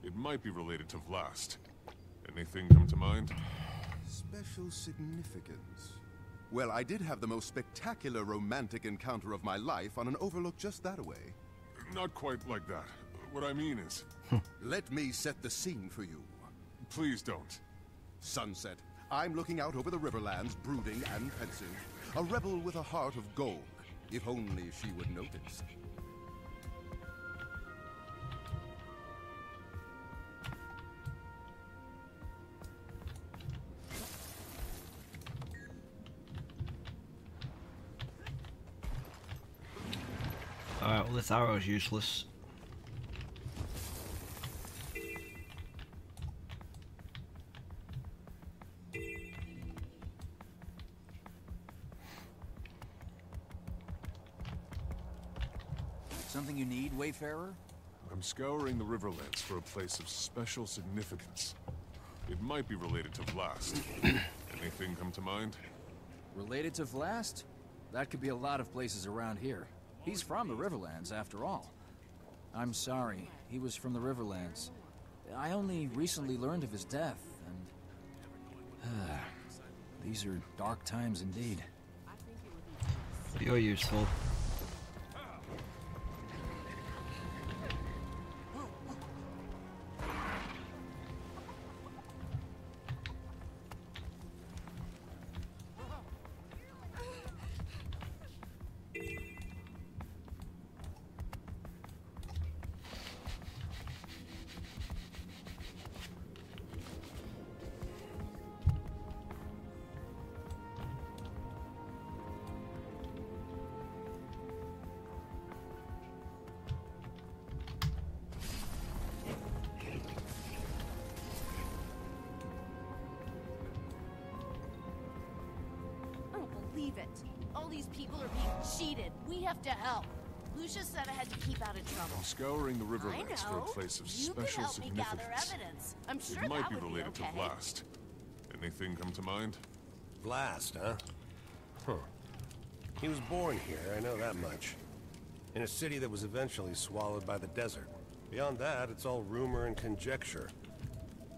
It might be related to Vlast. Anything come to mind? Special significance. Well, I did have the most spectacular romantic encounter of my life on an overlook just that away. Not quite like that. What I mean is... Let me set the scene for you. Please don't. Sunset. I'm looking out over the Riverlands, brooding and pensive. A rebel with a heart of gold. If only she would notice. Alright, well this arrow's useless. Something you need, Wayfarer? I'm scouring the Riverlands for a place of special significance. It might be related to Vlast. Anything come to mind? Related to Vlast? That could be a lot of places around here. He's from the Riverlands, after all. I'm sorry, he was from the Riverlands. I only recently learned of his death, and... these are dark times indeed. But you're useful. All these people are being cheated. We have to help. Lucia said I had to keep out of trouble. I'm scouring the Riverlands for a place of special significance. I'm sure it might that be would related be okay. to Vlast. Anything come to mind? Vlast, huh? Huh. He was born here, I know that much. In a city that was eventually swallowed by the desert. Beyond that, it's all rumor and conjecture.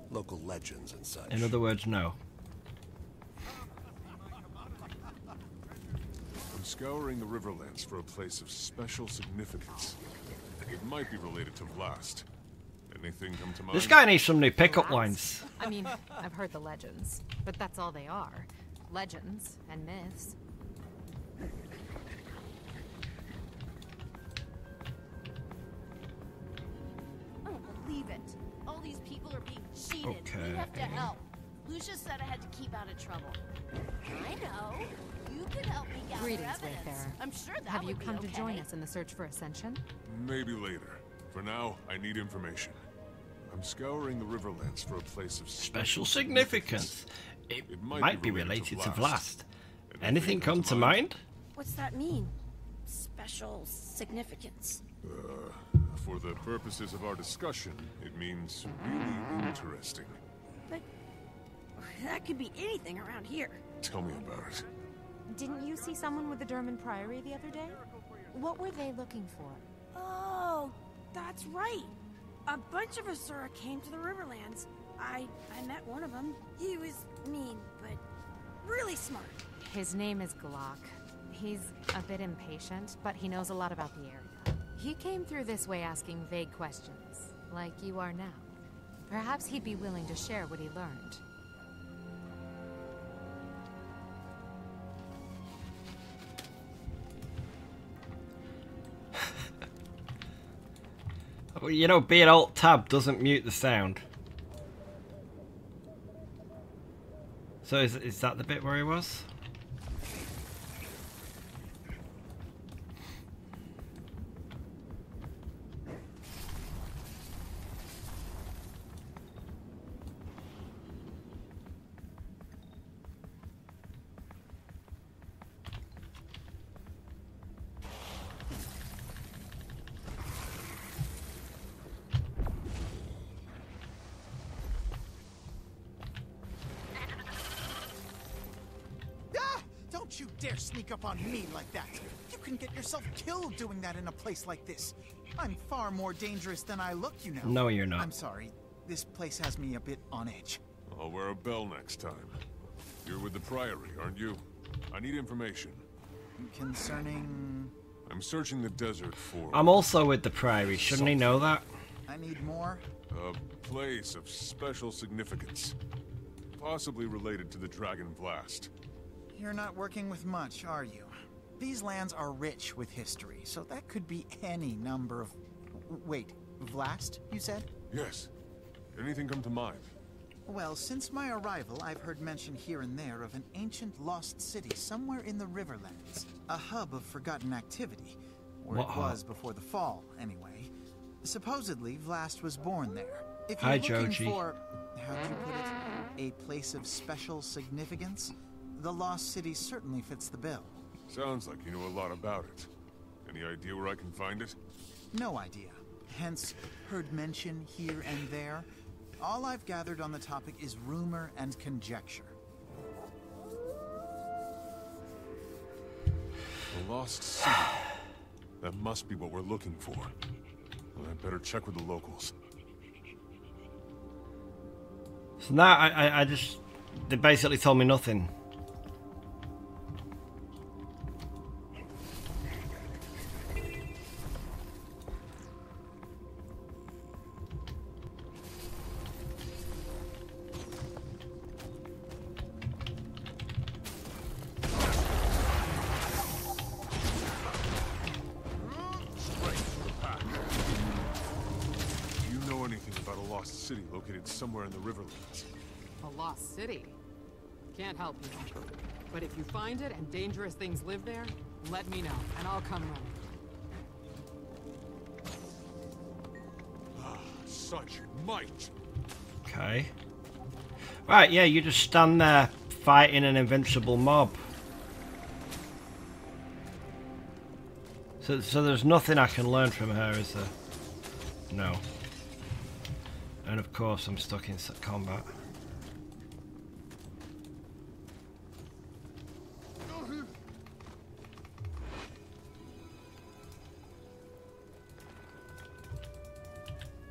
Local legends and such. In other words, no. I'm scouring the Riverlands for a place of special significance. It might be related to Vlast. Anything come to mind? This guy needs some new pickup lines. I mean, I've heard the legends, but that's all they are. Legends and myths. I don't believe it. All these people are being cheated. Okay. We have to help. Lucia said I had to keep out of trouble. I know. You could help me gather Greetings, evidence. Wayfarer. I'm sure that Have you would be come to join okay. us in the search for Ascension? Maybe later. For now, I need information. I'm scouring the Riverlands for a place of Special significance. It might be related to Vlast. Anything come to mind? What's that mean? Special significance. For the purposes of our discussion, it means really interesting. But that could be anything around here. Tell me about it. Didn't you see someone with the Derman Priory the other day? What were they looking for? Oh, That's right. A bunch of Asura came to the Riverlands. I met one of them. He was mean, but really smart. His name is Glock. He's a bit impatient, but he knows a lot about the area. He came through this way asking vague questions, like you are now. Perhaps he'd be willing to share what he learned. Well, you know, being Alt-Tab doesn't mute the sound. So is that the bit where he was? Don't you dare sneak up on me like that. You can get yourself killed doing that in a place like this. I'm far more dangerous than I look, you know. No, you're not. I'm sorry. This place has me a bit on edge. I'll wear a bell next time. You're with the Priory, aren't you? I need information. Concerning... I'm searching the desert for... I'm also with the Priory. Shouldn't he know that? I need more? A place of special significance. Possibly related to the Dragon Blast. You're not working with much, are you? These lands are rich with history, so that could be any number of... Wait, Vlast, you said? Yes. Anything come to mind? Well, since my arrival, I've heard mention here and there of an ancient lost city somewhere in the Riverlands. A hub of forgotten activity. Or it was before the fall, anyway. Supposedly, Vlast was born there. If you're looking for... how'd you put it? A place of special significance? The lost city certainly fits the bill. Sounds like you know a lot about it. Any idea where I can find it? No idea. Hence, heard mention here and there. All I've gathered on the topic is rumor and conjecture. The lost city. That must be what we're looking for. Well, I better check with the locals. So now I just... They basically told me nothing. City located somewhere in the Riverlands. A lost city? Can't help you. But if you find it and dangerous things live there, let me know, and I'll come running. Such might! Okay. Right, yeah, you just stand there fighting an invincible mob. So there's nothing I can learn from her, is there? No. And of course I'm stuck in combat.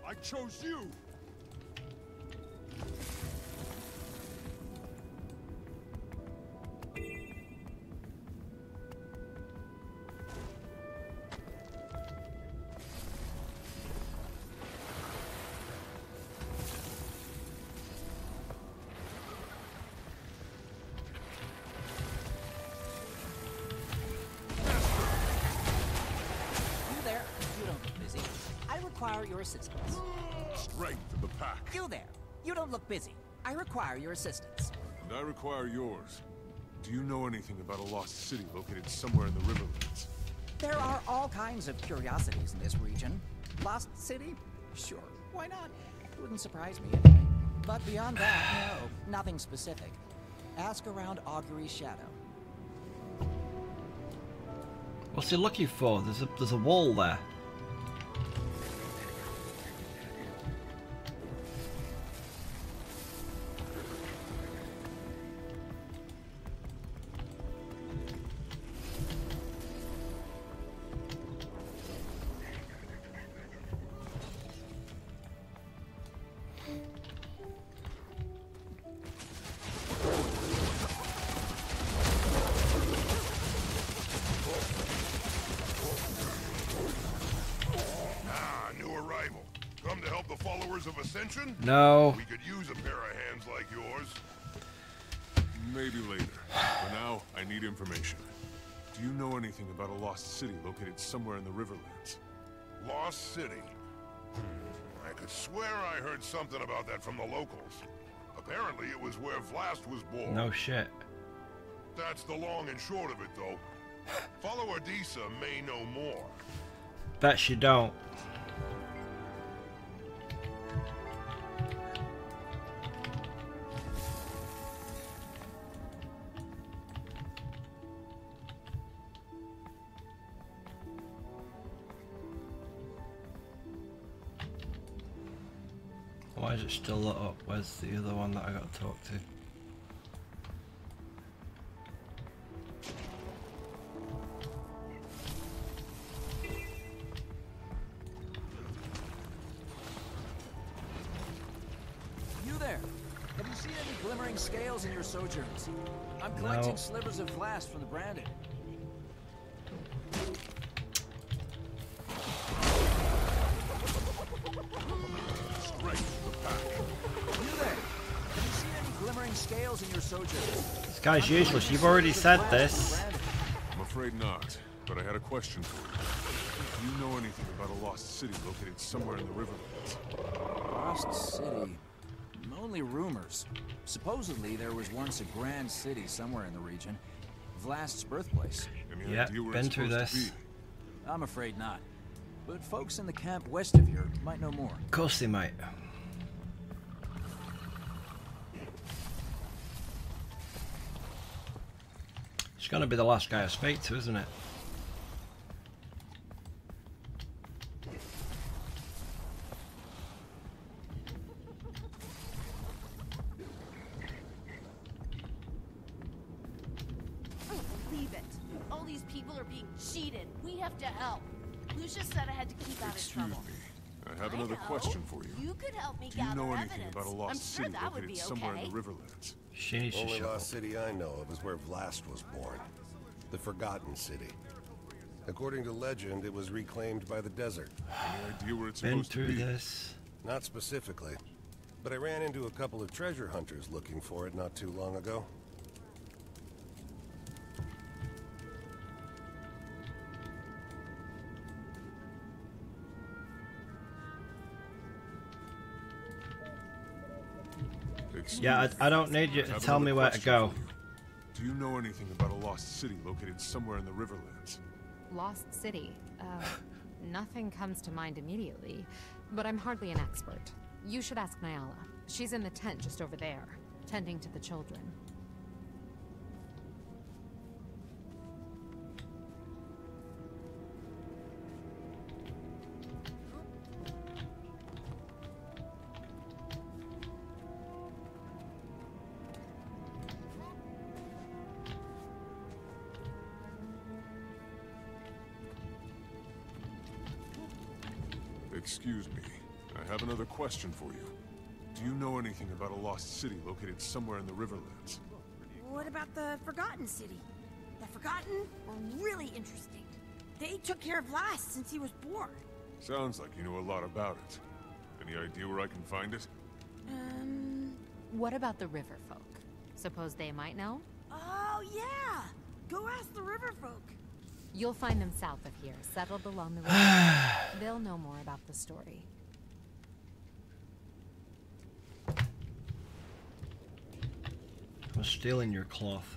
I chose you! Your assistance. Strength of the pack. You there. You don't look busy. I require your assistance. And I require yours. Do you know anything about a lost city located somewhere in the Riverlands? There are all kinds of curiosities in this region. Lost city? Sure. Why not? It wouldn't surprise me anyway. But beyond that, no. Nothing specific. Ask around Augury's shadow. What's he looking for? There's a wall there. Followers of Ascension? No. We could use a pair of hands like yours. Maybe later. For now, I need information. Do you know anything about a lost city located somewhere in the Riverlands? Lost City? I could swear I heard something about that from the locals. Apparently it was where Vlast was born. No shit. That's the long and short of it, though. Follower Disa may know more. Bet you don't. Why is it still lit up? Where's the other one that I got to talk to? You there? Have you seen any glimmering scales in your sojourns? I'm collecting slivers of glass from the branding. Scales in your sojourns. This guy's useless. You've already said this. I'm afraid not, but I had a question for you. Do you know anything about a lost city located somewhere in the Riverlands? Lost city? Only rumors. Supposedly there was once a grand city somewhere in the region. Vlast's birthplace. Yeah, been through this. I'm afraid not. But folks in the camp west of here might know more. Of course they might. It's gonna be the last guy I speak to, isn't it? I don't believe it. All these people are being cheated. We have to help. Lucia said I had to keep out of trouble. Excuse me. I have another question for you. You could help me Do you gather know anything evidence. about a lost I'm sure city that would located be somewhere okay. in the Riverlands? She needs to Only shut lost city I know of is where Vlast was born. The Forgotten City. According to legend, it was reclaimed by the desert. Any idea where it's Been supposed to through be? this. Not specifically, but I ran into a couple of treasure hunters looking for it not too long ago. Yeah, I don't need you to tell me where to go. Do you know anything about a lost city located somewhere in the Riverlands? Lost City. Nothing comes to mind immediately, but I'm hardly an expert. You should ask Nyala. She's in the tent just over there, tending to the children. Excuse me. I have another question for you. Do you know anything about a lost city located somewhere in the Riverlands? What about the Forgotten City? The Forgotten were really interesting. They took care of Vlast since he was born. Sounds like you know a lot about it. Any idea where I can find it? What about the river folk? Suppose they might know? Oh, yeah! Go ask the river folk. You'll find them south of here, settled along the river. They'll know more about the story. I'm stealing your cloth.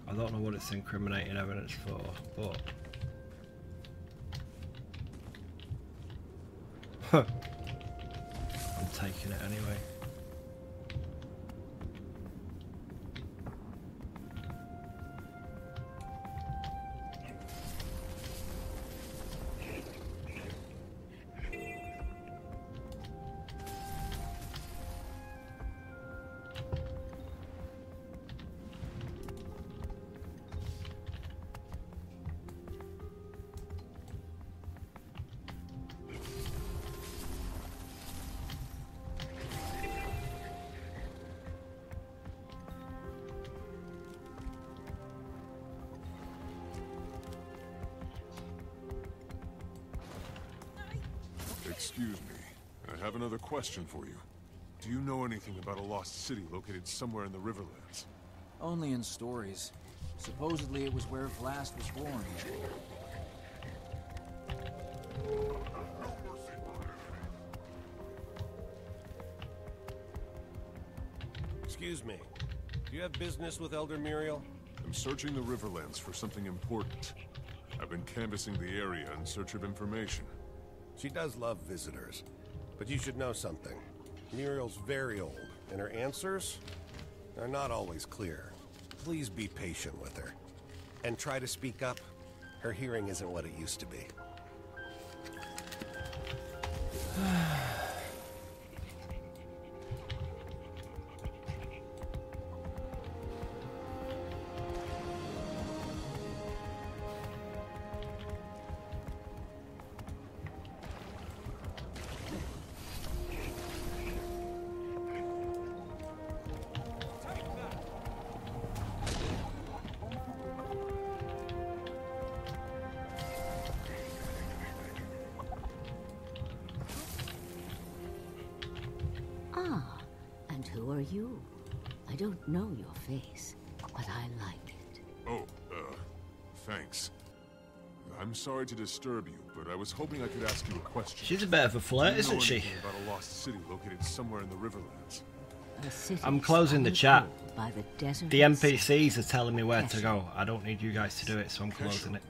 I don't know what it's incriminating evidence for, but... I'm taking it anyway. Excuse me. I have another question for you. Do you know anything about a lost city located somewhere in the Riverlands? Only in stories. Supposedly it was where Vlast was born. Excuse me. Do you have business with Elder Muriel? I'm searching the Riverlands for something important. I've been canvassing the area in search of information. She does love visitors, but you should know something. Muriel's very old, and her answers are not always clear. Please be patient with her. And try to speak up. Her hearing isn't what it used to be. Who are you? I don't know your face, but I like it. Oh, thanks. I'm sorry to disturb you, but I was hoping I could ask you a question. She's a bit of a flirt, isn't she? About a lost city located somewhere in the Riverlands. I'm closing the chat. By the desert. The NPCs are telling me where to go. I don't need you guys to do it, so I'm closing it.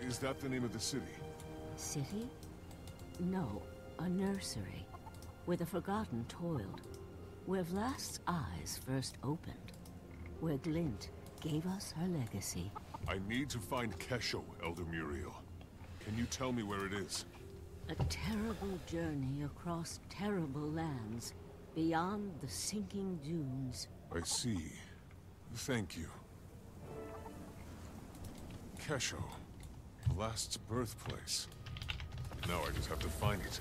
Is that the name of the city? City? No, a nursery, where the forgotten toiled. Where Vlast's eyes first opened. Where Glint gave us her legacy. I need to find Kesho, Elder Muriel. Can you tell me where it is? A terrible journey across terrible lands, beyond the sinking dunes. I see. Thank you. Kesho, Vlast's birthplace. Now I just have to find it.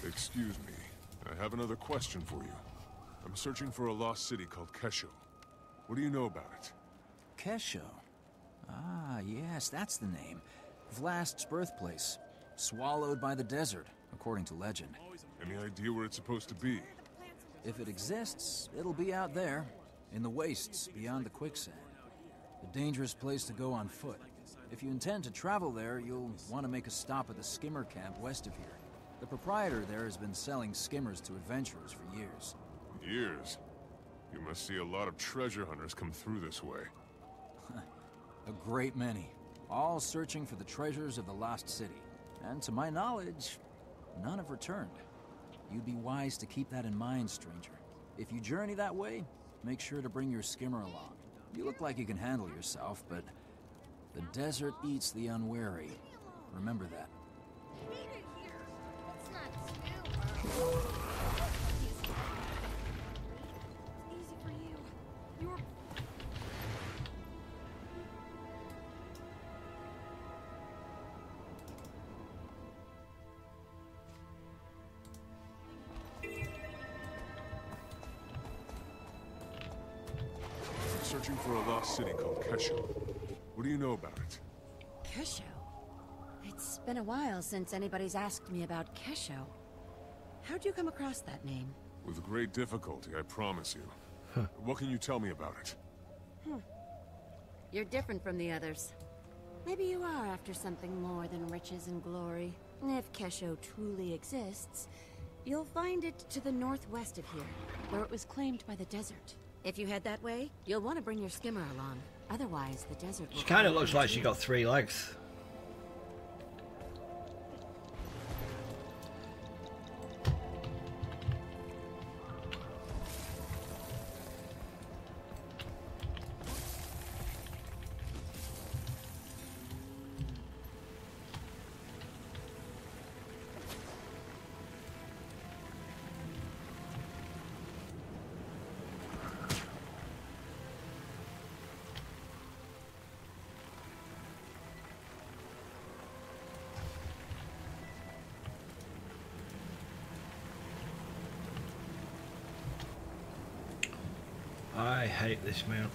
Excuse me. I have another question for you. I'm searching for a lost city called Kesho. What do you know about it? Kesho? Ah, yes, that's the name. Vlast's birthplace. Swallowed by the desert, according to legend. Any idea where it's supposed to be? If it exists, it'll be out there, in the wastes beyond the quicksand. A dangerous place to go on foot. If you intend to travel there, you'll want to make a stop at the skimmer camp west of here. The proprietor there has been selling skimmers to adventurers for years. Years? You must see a lot of treasure hunters come through this way. A great many. All searching for the treasures of the lost city. And to my knowledge, none have returned. You'd be wise to keep that in mind, stranger. If you journey that way, make sure to bring your skimmer along. You look like you can handle yourself, but the desert eats the unwary. Remember that. Easy for you. You're... I'm searching for a lost city called Kesho. What do you know about it? Kesho? It's been a while since anybody's asked me about Kesho. How'd you come across that name? With great difficulty, I promise you. What can you tell me about it? You're different from the others. Maybe you are after something more than riches and glory. If Kesho truly exists, you'll find it to the northwest of here, where it was claimed by the desert. If you head that way, you'll want to bring your skimmer along. Otherwise, the desert will... She kind of looks like she got 3 legs. I hate this mount.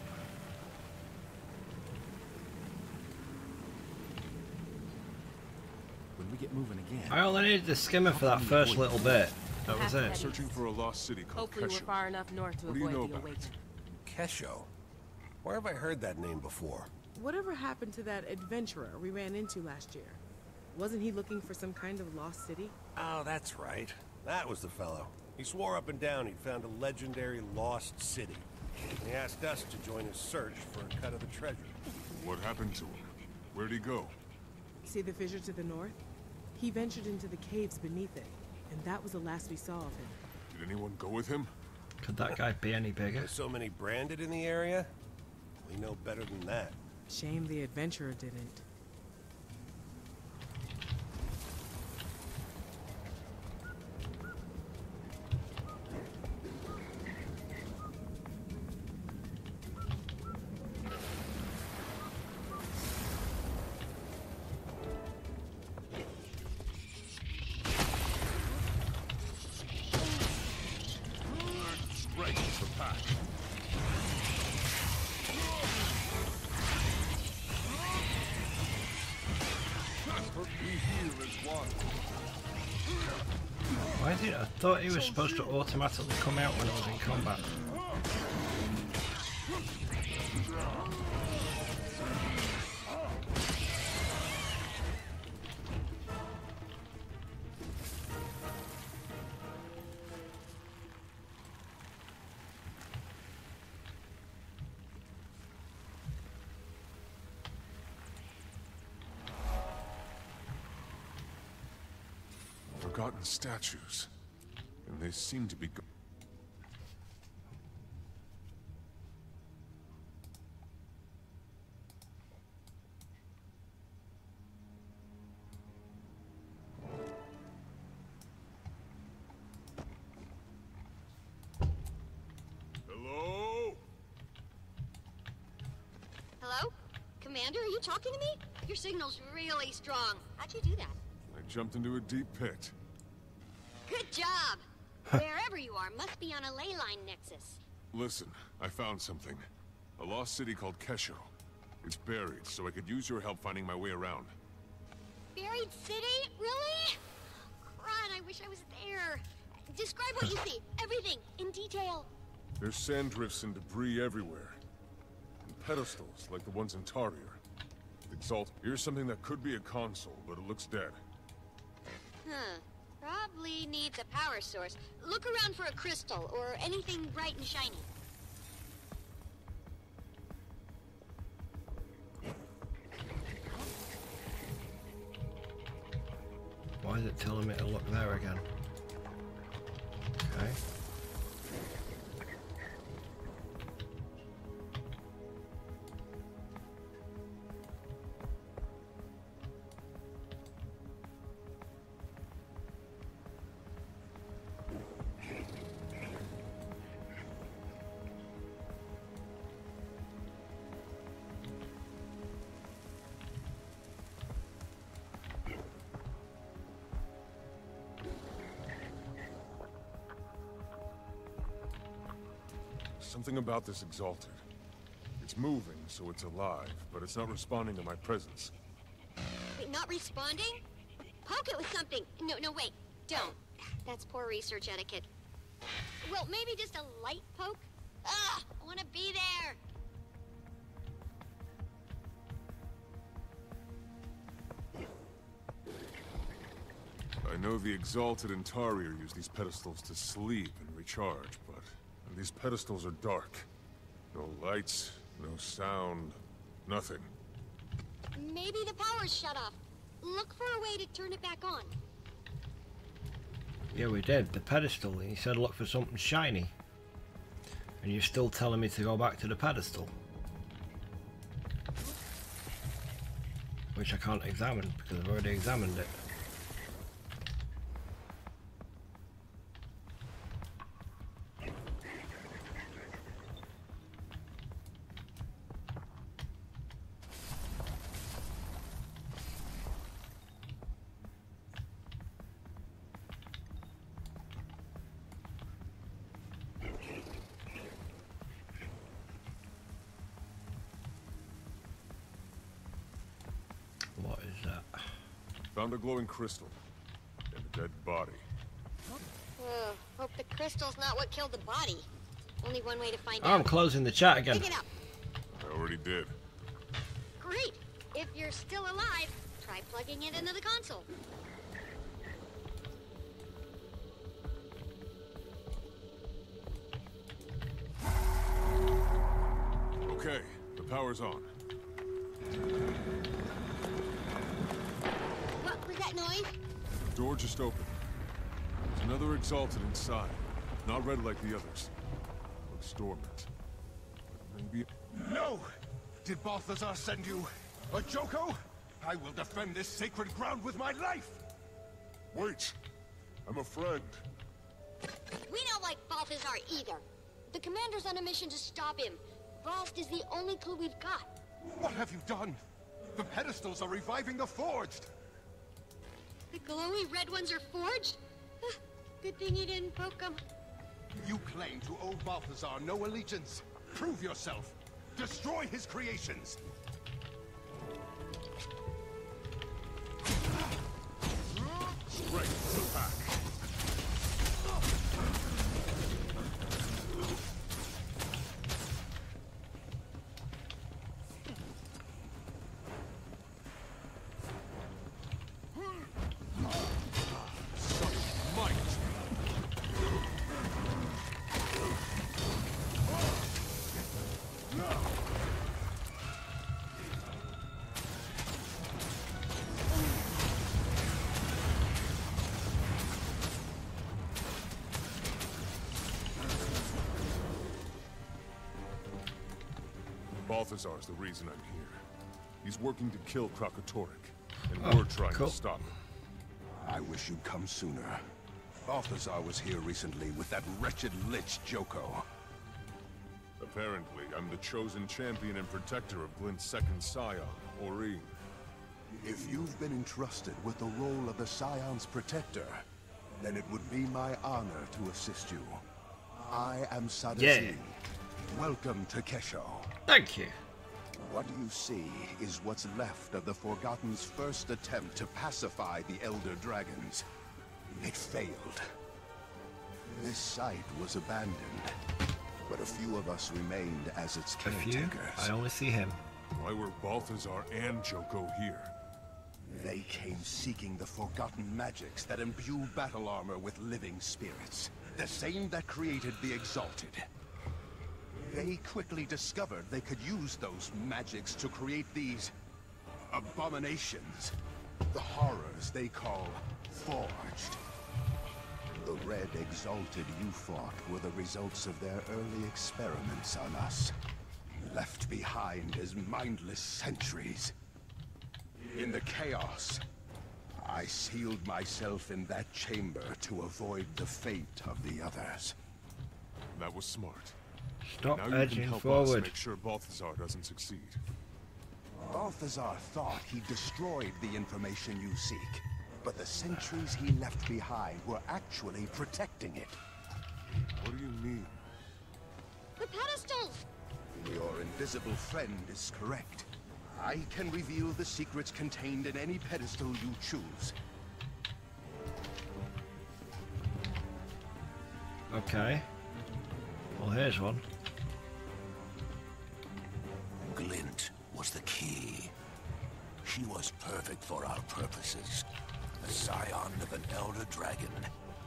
When we get moving again. I only needed the skimmer for that first little bit. That was it. Searching for a lost city called Hopefully we're Kesho. far enough north to What do you avoid know the about awakening. Kesho? Where have I heard that name before? Whatever happened to that adventurer we ran into last year? Wasn't he looking for some kind of lost city? Oh, that's right. That was the fellow. He swore up and down he'd found a legendary lost city. He asked us to join his search for a cut of the treasure. What happened to him? Where'd he go? See the fissure to the north? He ventured into the caves beneath it, and that was the last we saw of him. Did anyone go with him? Could that guy be any bigger? There's so many branded in the area. We know better than that. Shame the adventurer didn't. Why is it? I thought he was supposed to automatically come out when I was in combat. Forgotten statues. And they seem to be Hello? Hello? Commander, are you talking to me? Your signal's really strong. How'd you do that? I jumped into a deep pit. Good job! Wherever you are must be on a ley line nexus. Listen, I found something. A lost city called Kesho. It's buried, so I could use your help finding my way around. Buried city? Really? Crud, I wish I was there. Describe what you see. Everything, in detail. There's sand drifts and debris everywhere. And pedestals, like the ones in Tarrier. Exalt, here's something that could be a console, but it looks dead. Huh. Probably needs a power source. Look around for a crystal, or anything bright and shiny. Why is it telling me to look there again? Okay. Something about this Exalted. It's moving, so it's alive, but it's not responding to my presence. Wait, not responding? Poke it with something. No, wait. Don't. That's poor research etiquette. Well, maybe just a light poke? Ugh! I want to be there! I know the Exalted and Tarrier use these pedestals to sleep and recharge, but these pedestals are dark. No lights, no sound, nothing. Maybe the power's shut off. Look for a way to turn it back on. Yeah, we did. The pedestal. And you said look for something shiny. And you're still telling me to go back to the pedestal. Which I can't examine because I've already examined it. Found a glowing crystal. And a dead body. Hope the crystal's not what killed the body. Only one way to find Oh, out. I'm closing the chat again. Pick it up. I already did. Great. If you're still alive, try plugging it into the console. Okay, the power's on. What was that noise? The door just opened. There's another exalted inside. Not red like the others. Looks dormant. Maybe... No! Did Balthazar send you a Joko? I will defend this sacred ground with my life! Wait! I'm a friend. We don't like Balthazar either. The commander's on a mission to stop him. Balst is the only clue we've got. What have you done? The pedestals are reviving the forged! The glowy red ones are forged? Good thing you didn't poke them. You claim to owe Balthazar no allegiance. Prove yourself. Destroy his creations. Strength to the pack. Balthazar's the reason I'm here. He's working to kill Krakatoric, and we're trying to stop him. I wish you'd come sooner. Balthazar was here recently with that wretched lich Joko. Apparently, I'm the chosen champion and protector of Glint's second scion, Oreen. If you've been entrusted with the role of the Scion's protector, then it would be my honor to assist you. I am Sadasi. Yeah. Welcome to Kesho. Thank you. What you see is what's left of the Forgotten's first attempt to pacify the Elder Dragons. It failed. This site was abandoned, but a few of us remained as its caretakers. I only see him. Why were Balthazar and Joko here? They came seeking the forgotten magics that imbue battle armor with living spirits. The same that created the Exalted. They quickly discovered they could use those magics to create these abominations. The horrors they call Forged. The Red Exalted you fought were the results of their early experiments on us. Left behind as mindless sentries. In the chaos, I sealed myself in that chamber to avoid the fate of the others. That was smart. Stop now you edging can help forward. us make sure Balthazar doesn't succeed. Balthazar thought he destroyed the information you seek, but the sentries he left behind were actually protecting it. What do you mean? The pedestals! Your invisible friend is correct. I can reveal the secrets contained in any pedestal you choose. Okay. Well, here's one. Glint was the key. She was perfect for our purposes. A scion of an elder dragon,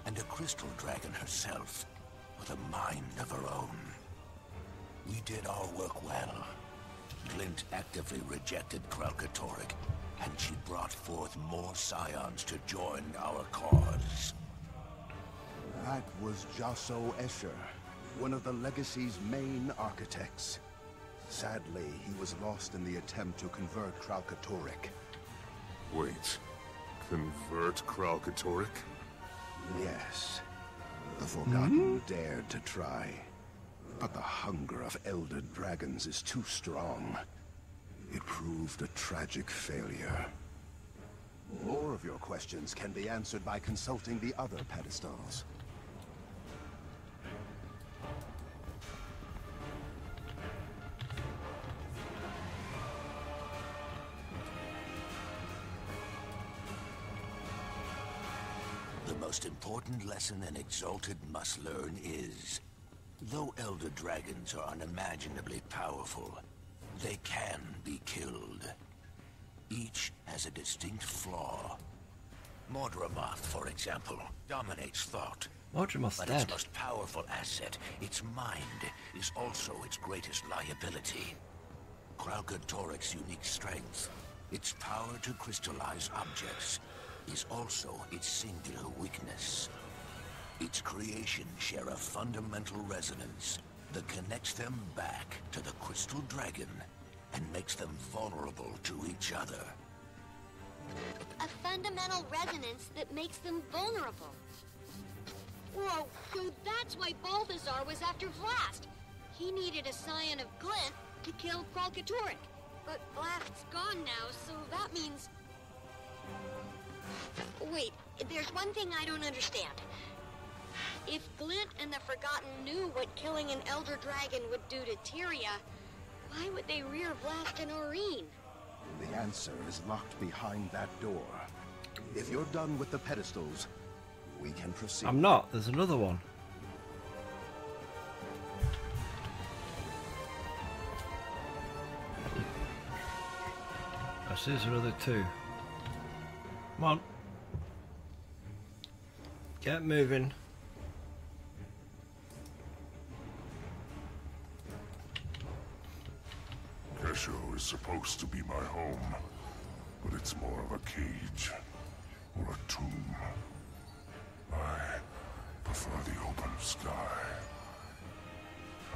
and a crystal dragon herself, with a mind of her own. We did our work well. Glint actively rejected Krakatoric, and she brought forth more scions to join our cause. That was Jasso Escher, one of the Legacy's main architects. Sadly, he was lost in the attempt to convert Krakatoric. Wait, convert Krakatoric? Yes. The Forgotten dared to try. But the hunger of Elder Dragons is too strong. It proved a tragic failure. More of your questions can be answered by consulting the other pedestals. most important lesson an Exalted must learn is, though Elder Dragons are unimaginably powerful, they can be killed. Each has a distinct flaw. Mordramoth, for example, dominates thought. Mordramoth's but dead. Its most powerful asset, its mind, is also its greatest liability. Kralkatorik's unique strength, its power to crystallize objects, is also its singular weakness. Its creations share a fundamental resonance that connects them back to the Crystal Dragon and makes them vulnerable to each other. A fundamental resonance that makes them vulnerable. Whoa, so that's why Balthazar was after Vlast. He needed a scion of Glint to kill Kralkatorrik. But Vlast's gone now, so that means... Wait, there's one thing I don't understand. If Glint and the Forgotten knew what killing an Elder Dragon would do to Tyria, why would they rear Vlast and Aurene? The answer is locked behind that door. If you're done with the pedestals, we can proceed. I'm not. There's another one. I see there's another two. Come on. Get moving. Kesho is supposed to be my home, but it's more of a cage or a tomb. I prefer the open sky.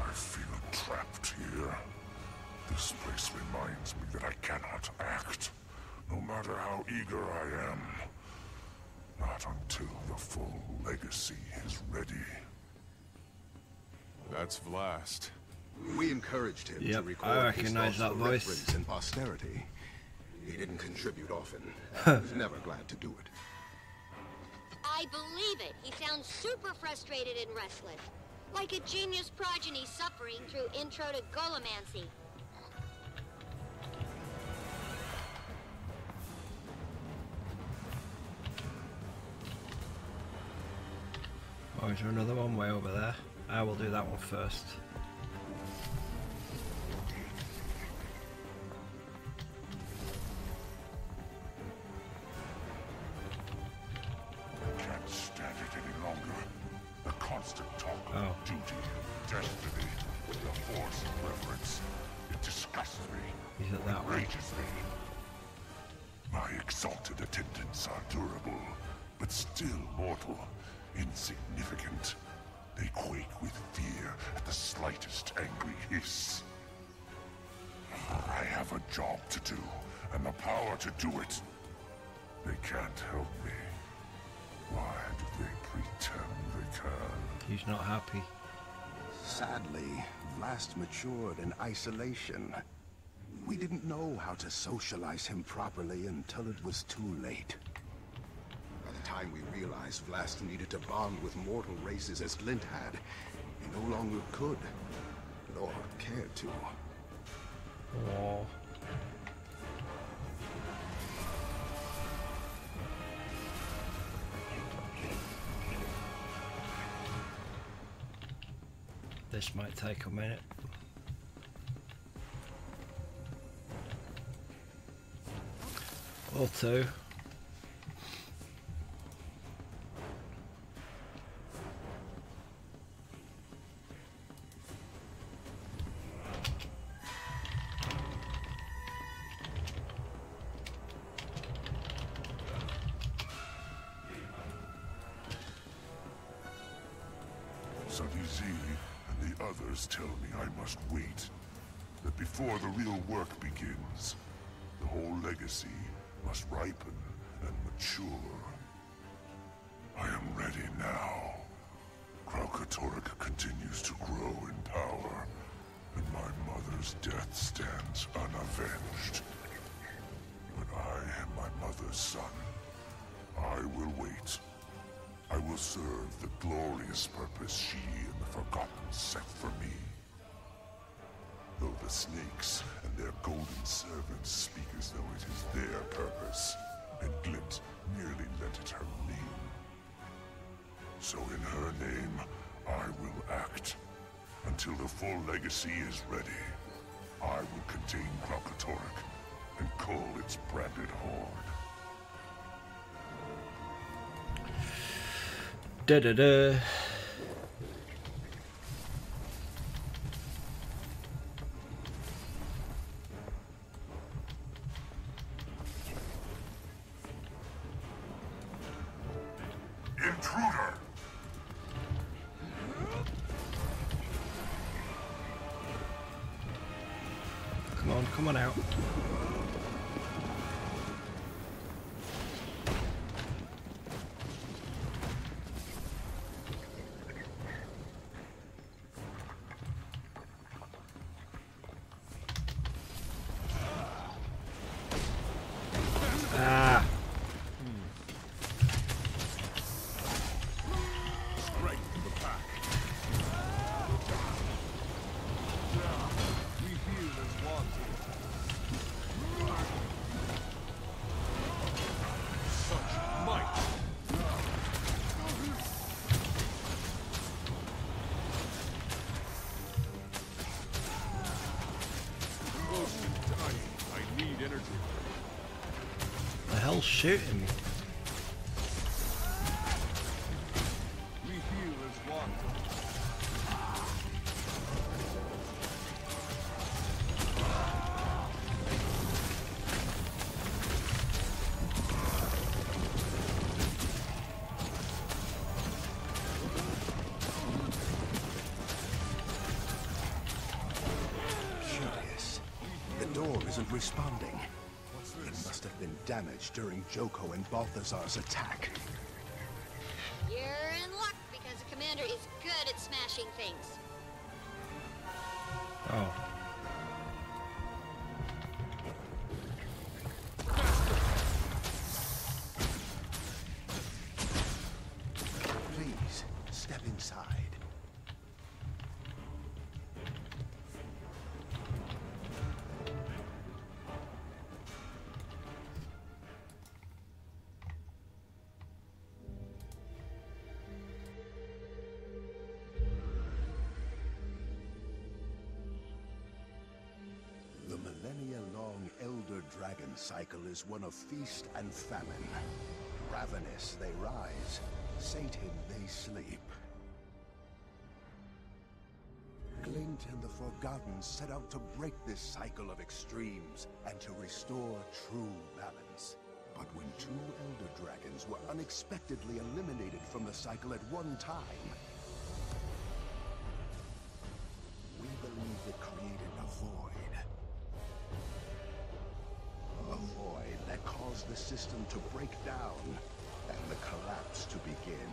I feel trapped here. This place reminds me that I cannot act, no matter how eager I am. Not until the full legacy is ready. That's Vlast. We encouraged him to record I recognize that voice. Reference in posterity. He didn't contribute often. I was never glad to do it. I believe it. He sounds super frustrated and restless. Like a genius progeny suffering through intro to Golomancy. Oh, is there another one way over there? I will do that one first. I can't stand it any longer. The constant talk of duty, destiny, the force of reverence. It disgusts me. Is it that way? Enrages me. My exalted attendants are durable, but still mortal. Insignificant. They quake with fear at the slightest angry hiss. I have a job to do, and the power to do it. They can't help me. Why do they pretend they can? He's not happy. Sadly, Vlast matured in isolation. We didn't know how to socialize him properly until it was too late. By the time we realized Vlast needed to bond with mortal races as Glint had, he no longer could, nor cared to. Oh. This might take a minute. Or two. Sunny Z and the others tell me I must wait. That before the real work begins, the whole legacy must ripen and mature. I am ready now. Kralkatorrik continues to grow in power, and my mother's death stands unavenged. But I am my mother's son. I will wait. I will serve the glorious purpose she and the Forgotten set for me. Though the snakes and their golden servants speak as though it is their purpose, and Glint merely lent it her name. So in her name, I will act. Until the full legacy is ready, I will contain Kralkatorrik and cull its branded horde. Da-da-da. Intruder! Come on out. Ah. Straight to the back. We heal as wanted. Such might. Close to dying. I need energy. The hell's shooting me? We heal as wanted. Curious. The door isn't responding. It must have been damaged during Joko and Balthazar's attack. You're in luck because the commander is good at smashing things. Oh. Please, step inside. The millennia-long Elder Dragon cycle is one of feast and famine. Ravenous they rise, sated they sleep. Glint and the Forgotten set out to break this cycle of extremes and to restore true balance. But when two Elder Dragons were unexpectedly eliminated from the cycle at one time, we believe it created a void. A void that caused the system to break down and the collapse to begin.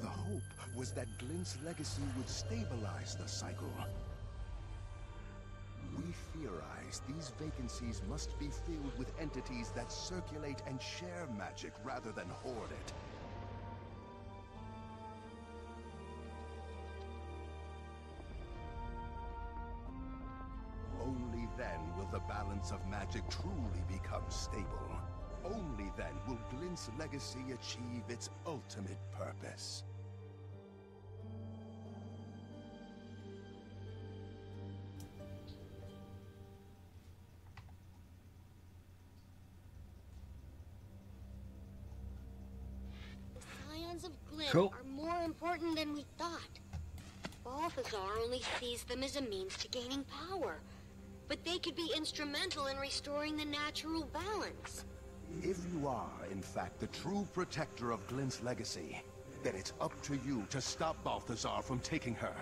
The hope was that Glint's legacy would stabilize the cycle. We theorize these vacancies must be filled with entities that circulate and share magic rather than hoard it. Only then will the balance of magic truly become stable. Only then will Glint's legacy achieve its ultimate purpose. Scions of Glint Cool. are more important than we thought. Balthazar only sees them as a means to gaining power. But they could be instrumental in restoring the natural balance. If you are, in fact, the true protector of Glint's legacy, then it's up to you to stop Balthazar from taking her.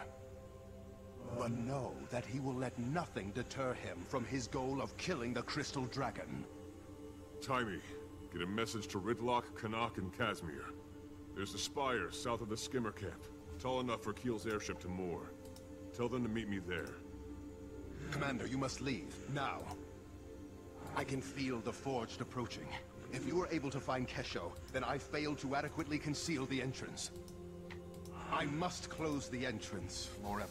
But know that he will let nothing deter him from his goal of killing the Crystal Dragon. Timey, get a message to Ridlock, Canuck, and Casimir. There's a spire south of the skimmer camp, tall enough for Keel's airship to moor. Tell them to meet me there. Commander, you must leave, now. I can feel the Forged approaching. If you are able to find Kesho, then I failed to adequately conceal the entrance. I must close the entrance forever.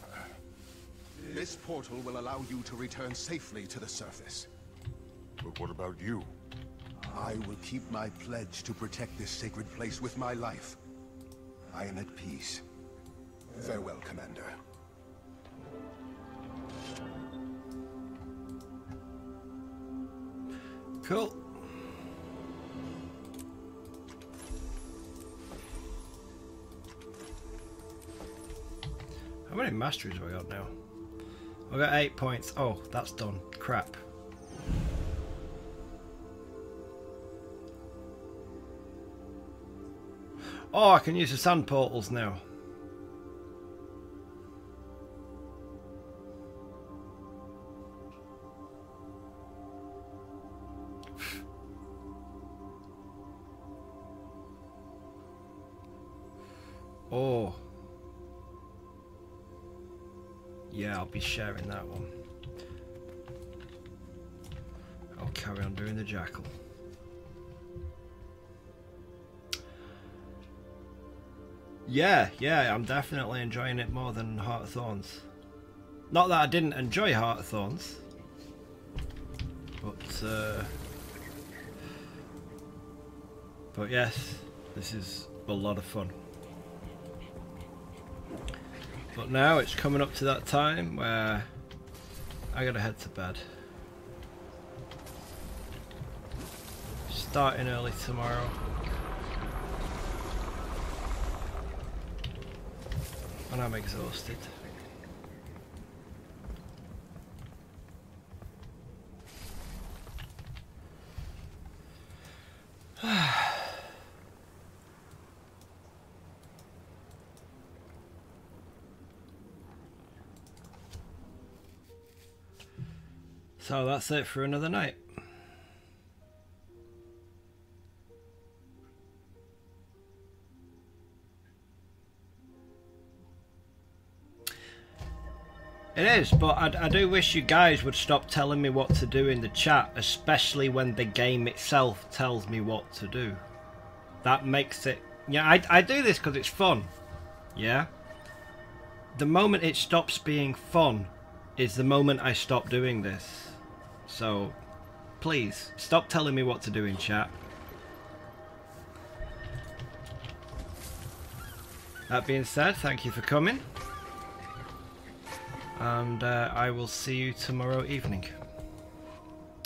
This portal will allow you to return safely to the surface. But what about you? I will keep my pledge to protect this sacred place with my life. I am at peace. Farewell, Commander. Cool. How many masteries have I got now? I've got 8 points. Oh, that's done. Crap. Oh, I can use the sand portals now. Oh. Yeah, I'll be sharing that one. I'll carry on doing the jackal. Yeah, I'm definitely enjoying it more than Heart of Thorns. Not that I didn't enjoy Heart of Thorns, but yes, this is a lot of fun. But now it's coming up to that time where I gotta head to bed. Starting early tomorrow. And I'm exhausted. So that's it for another night. It is, but I do wish you guys would stop telling me what to do in the chat, especially when the game itself tells me what to do. That makes it... Yeah, I do this because it's fun. Yeah? The moment it stops being fun is the moment I stop doing this. So, please, stop telling me what to do in chat. That being said, thank you for coming. And I will see you tomorrow evening.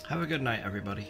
Have a good night, everybody.